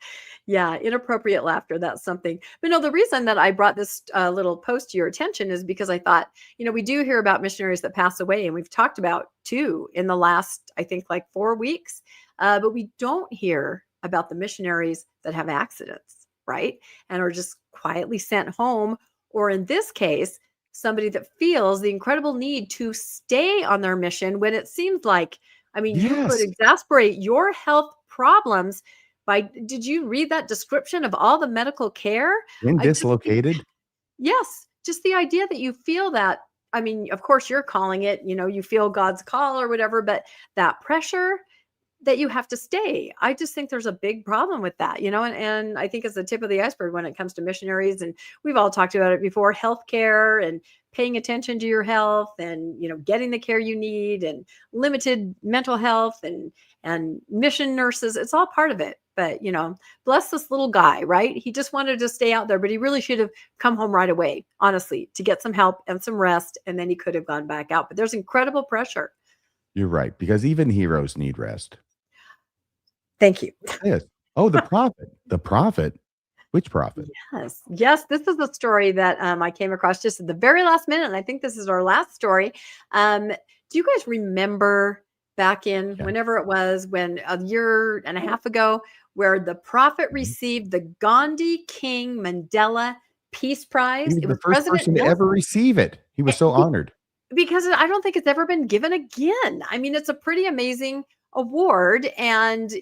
Yeah, inappropriate laughter. That's something. But no, the reason that I brought this little post to your attention is because I thought, we do hear about missionaries that pass away, and we've talked about 2 in the last, I think, like 4 weeks. But we don't hear about the missionaries that have accidents, right? And are just quietly sent home. Or in this case, somebody that feels the incredible need to stay on their mission when it seems like, you could Yes. exasperate your health problems by, did you read that description of all the medical care? When I just think, dislocated. yes, just the idea that you feel that, of course you're calling it, you feel God's call or whatever, but that pressure that you have to stay. I just think there's a big problem with that, and I think it's the tip of the iceberg when it comes to missionaries. And we've all talked about it before, healthcare and paying attention to your health and, getting the care you need and limited mental health and mission nurses. It's all part of it. But, bless this little guy, right? He just wanted to stay out there, but he really should have come home right away, honestly, to get some help and some rest. And then he could have gone back out. But there's incredible pressure. You're right, because even heroes need rest. Thank you. Yes. Oh, the prophet. The prophet. Which prophet? Yes. This is a story that I came across just at the very last minute, and I think this is our last story. Do you guys remember back in whenever it was, when a year and a half ago, where the prophet received the Gandhi King Mandela Peace Prize? He was the first person to ever receive it. He was so honored. Because I don't think it's ever been given again. It's a pretty amazing award, and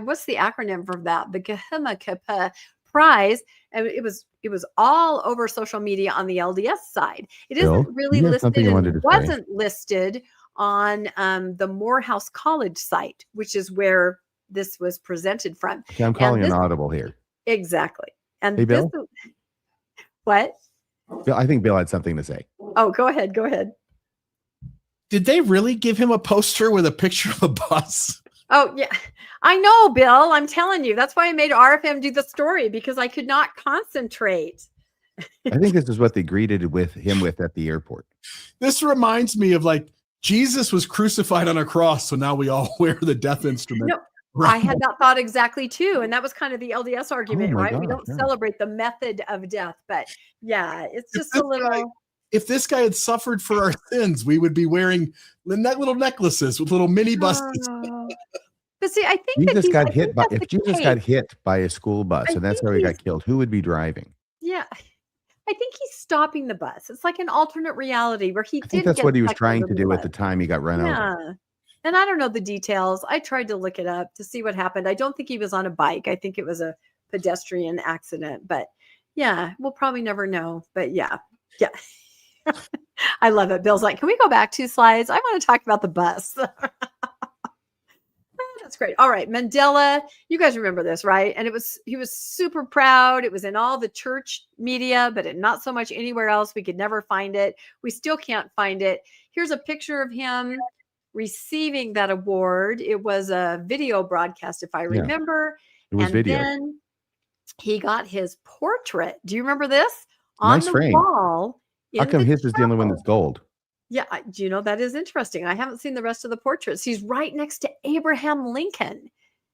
what's the acronym for that? The Kahima Prize. And it was all over social media on the LDS side. It isn't really listed, and wasn't listed on the Morehouse College site, which is where this was presented from. Okay, I'm calling an audible here. Exactly. And hey, Bill? What? Bill, I think Bill had something to say. Oh, go ahead. Did they really give him a poster with a picture of a bus? Oh, yeah. I know, Bill. I'm telling you. That's why I made RFM do the story, because I could not concentrate. I think this is what they greeted him with at the airport. This reminds me of Jesus was crucified on a cross, so now we all wear the death instrument. No, right. I had that thought exactly too. And that was kind of the LDS argument, right? God, we don't celebrate the method of death, but yeah, it's just a little... If this guy had suffered for our sins, we would be wearing little necklaces with little mini buses. But see, I think Jesus got hit by, if Jesus got hit by a school bus and that's how he got killed, who would be driving? Yeah. I think he's stopping the bus. It's like an alternate reality where he I think that's what he was trying to do at the time he got run over. Yeah. And I don't know the details. I tried to look it up to see what happened. I don't think he was on a bike. I think it was a pedestrian accident. But yeah, we'll probably never know. But yeah. I love it. Bill's like, can we go back 2 slides? I want to talk about the bus. That's great. All right. Mandela, you guys remember this, right? And he was super proud. It was in all the church media, but not so much anywhere else. We could never find it. We still can't find it. Here's a picture of him receiving that award. It was a video broadcast, if I remember. It was video. Then he got his portrait. Do you remember this? Nice on the frame. wall. How come his is the only one that's gold? Yeah, do you know, that is interesting. I haven't seen the rest of the portraits. He's right next to Abraham Lincoln.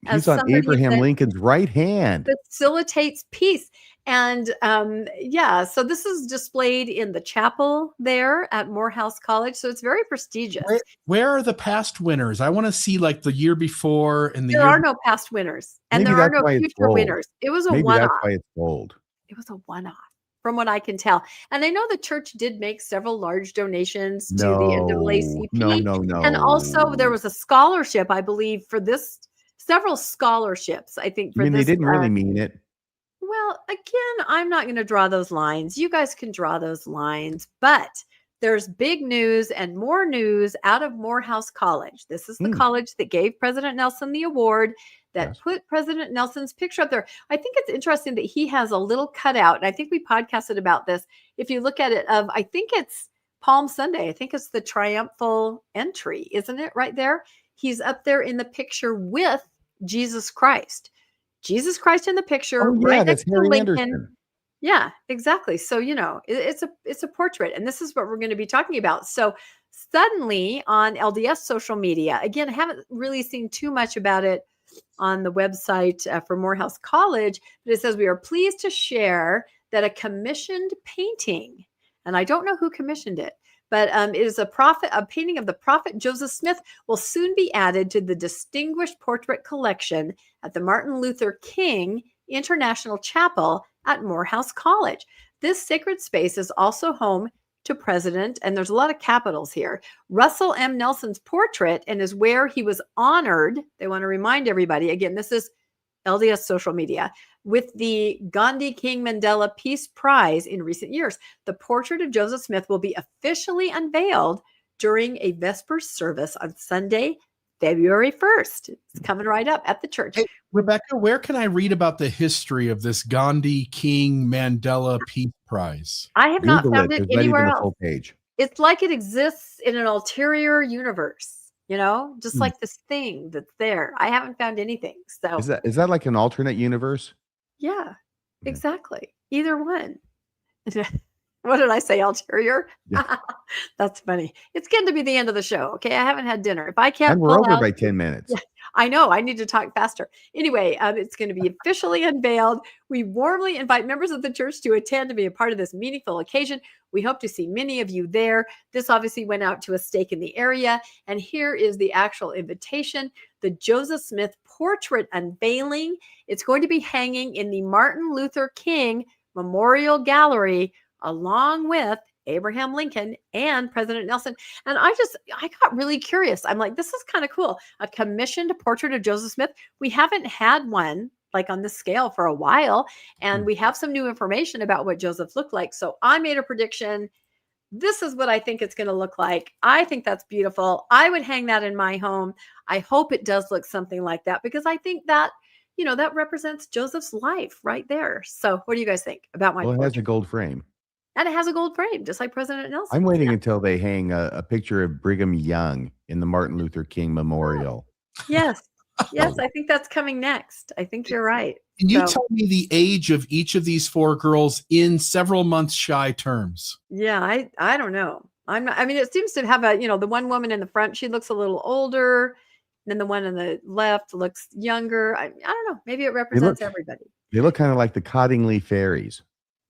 He's on Abraham Lincoln's right hand. Facilitates peace. And so this is displayed in the chapel there at Morehouse College. So it's very prestigious. Where are the past winners? I want to see the year before and there are no past winners. And there are no future winners. It was a one-off. That's why it's gold. It was a one-off, from what I can tell. And I know the church did make several large donations to the NAACP. No. And also there was a scholarship, I believe, for this, several scholarships, I think. They didn't really mean it. Well, again, I'm not going to draw those lines. You guys can draw those lines. But there's big news and more news out of Morehouse College. This is the college that gave President Nelson the award, that put President Nelson's picture up there. I think it's interesting that he has a little cutout, and I think we podcasted about this. If you look at it, I think it's Palm Sunday. I think it's the triumphal entry, isn't it? Right there. He's up there in the picture with Jesus Christ. Jesus Christ in the picture, right next to Lincoln. Yeah, exactly. So, it's a portrait, and this is what we're going to be talking about. So suddenly on LDS social media, again, I haven't really seen too much about it on the website for Morehouse College, but it says we are pleased to share that a commissioned painting, and I don't know who commissioned it, but it is a painting of the prophet Joseph Smith will soon be added to the distinguished portrait collection at the Martin Luther King International Chapel at Morehouse College. This sacred space is also home to President, and there's a lot of capitals here, Russell M. Nelson's portrait, and is where he was honored. They want to remind everybody, again, this is LDS social media, with the Gandhi King Mandela Peace Prize in recent years. The portrait of Joseph Smith will be officially unveiled during a Vespers service on Sunday, February 1st. It's coming right up at the church. Hey, Rebecca, where can I read about the history of this Gandhi King Mandela Peace Prize? I have not found it anywhere else. Full page. It's like it exists in an ulterior universe, just like this thing that's there. I haven't found anything. So Is that like an alternate universe? yeah, exactly. Either one. What did I say? Ulterior? Yeah. That's funny. It's getting to be the end of the show. Okay. I haven't had dinner. If I can't, And we're over by 10 minutes. Yeah, I know. I need to talk faster. Anyway, it's going to be officially unveiled. We warmly invite members of the church to attend to be a part of this meaningful occasion. We hope to see many of you there. This obviously went out to a stake in the area. And here is the actual invitation, the Joseph Smith portrait unveiling. It's going to be hanging in the Martin Luther King Memorial Gallery, along with Abraham Lincoln and President Nelson. And I got really curious. I'm like, this is kind of cool. A commissioned portrait of Joseph Smith. We haven't had one like on this scale for a while. And we have some new information about what Joseph looked like. So I made a prediction. This is what I think it's going to look like. I think that's beautiful. I would hang that in my home. I hope it does look something like that, because I think that, that represents Joseph's life right there. So what do you guys think about my portrait? It has a gold frame. And it has a gold frame, just like President Nelson. I'm waiting until they hang a picture of Brigham Young in the Martin Luther King Memorial. Yes. Yes, I think that's coming next. I think you're right. Can you tell me the age of each of these four girls in several months shy terms? Yeah, I don't know. It seems to have the one woman in the front, she looks a little older. Then the one on the left looks younger. I don't know. Maybe it represents everybody. They look kind of like the Cottingley fairies.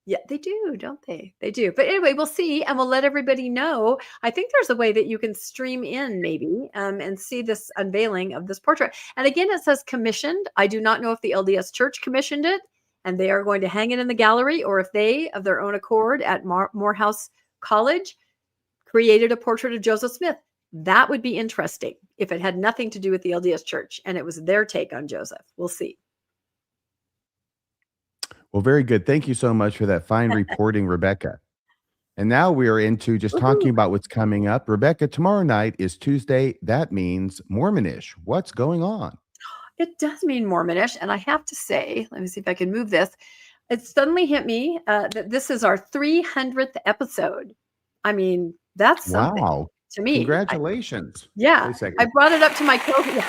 Yeah, they do, don't they? They do. But anyway, we'll see, and we'll let everybody know. I think there's a way that you can stream in maybe and see this unveiling of this portrait. And again, it says commissioned. I do not know if the LDS Church commissioned it and they are going to hang it in the gallery, or if they, of their own accord at Morehouse College, created a portrait of Joseph Smith. That would be interesting if it had nothing to do with the LDS Church and it was their take on Joseph. We'll see. Well, very good. Thank you so much for that fine reporting, Rebecca. And now we are into just talking about what's coming up. Rebecca, tomorrow night is Tuesday. That means Mormonish. What's going on? It does mean Mormonish. And I have to say, let me see if I can move this. It suddenly hit me that this is our 300th episode. I mean, that's something to me. Congratulations. I brought it up to my co-host.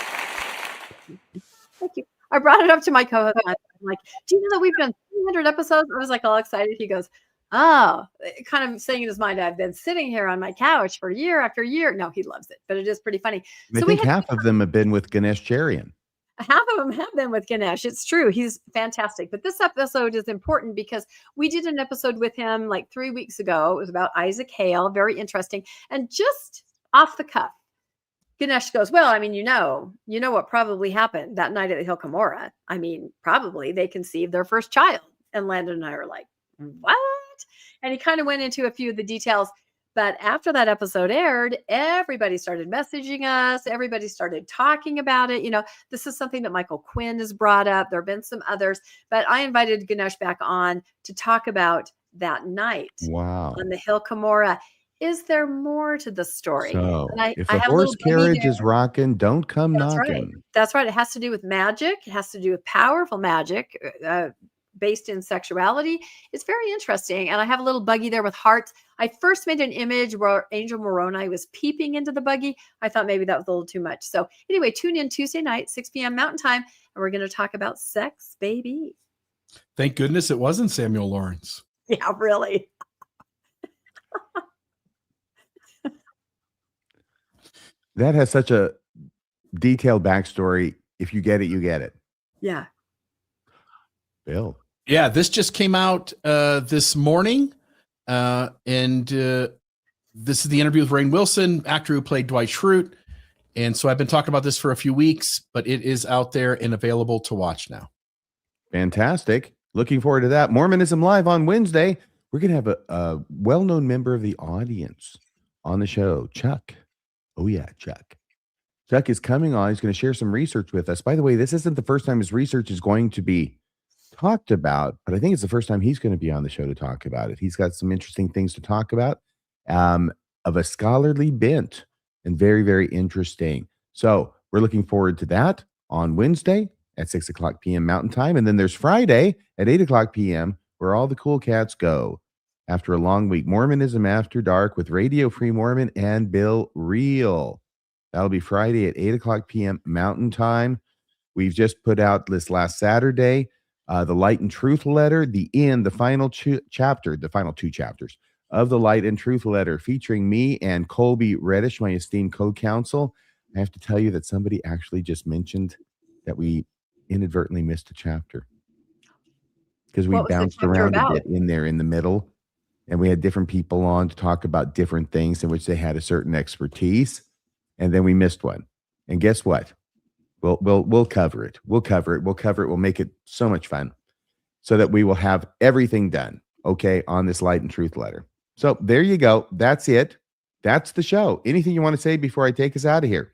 Thank you. I brought it up to my co-host. I'm like, do you know that we've done 300 episodes? I was like all excited. He goes, oh, kind of saying in his mind, I've been sitting here on my couch for year after year. No, he loves it, but it is pretty funny. I think half of them have been with Ganesh Cherian. Half of them have been with Ganesh. It's true. He's fantastic. But this episode is important because we did an episode with him like 3 weeks ago. It was about Isaac Hale. Very interesting. And just off the cuff, Ganesh goes, well, I mean, you know what probably happened that night at the Hill Cumorah. I mean, probably they conceived their first child. And Landon and I are like, what? And he kind of went into a few of the details. But after that episode aired, everybody started messaging us. Everybody started talking about it. This is something that Michael Quinn has brought up. There have been some others. But I invited Ganesh back on to talk about that night on the Hill Cumorah. Is there more to the story? So if the horse carriage is rocking, don't come knocking. That's right. It has to do with magic. It has to do with powerful magic based in sexuality. It's very interesting. And I have a little buggy there with hearts. I first made an image where Angel Moroni was peeping into the buggy. I thought maybe that was a little too much. So anyway, tune in Tuesday night, 6 p.m. Mountain Time, and we're going to talk about sex, baby. Thank goodness it wasn't Samuel Lawrence. Yeah, really. That has such a detailed backstory. If you get it, you get it. Yeah. Bill. Yeah, this just came out this morning. And this is the interview with Rainn Wilson, actor who played Dwight Schrute. And so I've been talking about this for a few weeks, but it is out there and available to watch now. Fantastic. Looking forward to that. Mormonism Live on Wednesday. We're going to have a well-known member of the audience on the show, Chuck. Oh, yeah, Chuck. Chuck is coming on. He's going to share some research with us. By the way, this isn't the first time his research is going to be talked about, but I think it's the first time he's going to be on the show to talk about it. He's got some interesting things to talk about of a scholarly bent and very, very interesting. So we're looking forward to that on Wednesday at 6 o'clock p.m. Mountain Time. And then there's Friday at 8 o'clock p.m. where all the cool cats go after a long week. Mormonism After Dark with Radio Free Mormon and Bill Reel. That'll be Friday at 8 o'clock p.m. Mountain Time. We've just put out this last Saturday the Light and Truth Letter, the final chapter, the final two chapters of the Light and Truth Letter, featuring me and Colby Reddish, my esteemed co-counsel. I have to tell you that somebody actually just mentioned that we inadvertently missed a chapter because we bounced around a bit in there in the middle, and we had different people on to talk about different things in which they had a certain expertise, and then we missed one. And guess what? We'll cover it. We'll cover it. We'll make it so much fun so that we will have everything done, okay, on this Light and Truth Letter. So there you go. That's it. That's the show. Anything you want to say before I take us out of here?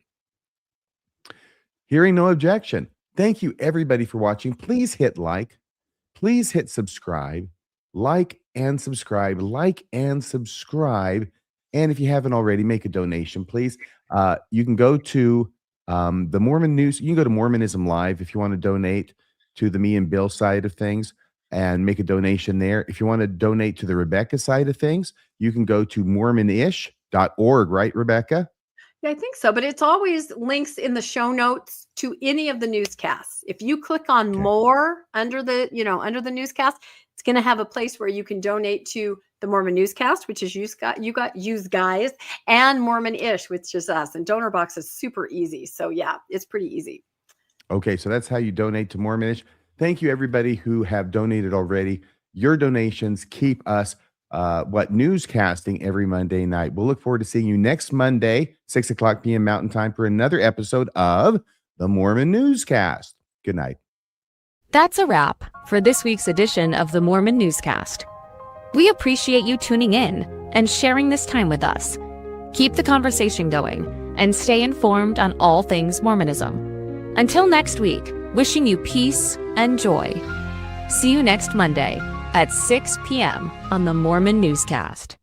Hearing no objection. Thank you, everybody, for watching. Please hit like. Please hit subscribe. Like and subscribe. Like and subscribe. And if you haven't already, make a donation, please. You can go to the Mormon News. You can go to Mormonism Live if you want to donate to the me and Bill side of things and make a donation there. If you want to donate to the Rebecca side of things, you can go to mormonish.org, right, Rebecca? Yeah, I think so. But it's always links in the show notes to any of the newscasts. If you click on more under the newscast, it's going to have a place where you can donate to the Mormon Newscast, which is you guys, and Mormonish, which is us. And donor box is super easy. So yeah, it's pretty easy. Okay, so that's how you donate to Mormonish. Thank you, everybody who have donated already. Your donations keep us newscasting every Monday night. We'll look forward to seeing you next Monday, 6 o'clock p.m. Mountain Time, for another episode of the Mormon Newscast. Good night. That's a wrap for this week's edition of the Mormon Newscast. We appreciate you tuning in and sharing this time with us. Keep the conversation going and stay informed on all things Mormonism. Until next week, wishing you peace and joy. See you next Monday at 6 p.m. on the Mormon Newscast.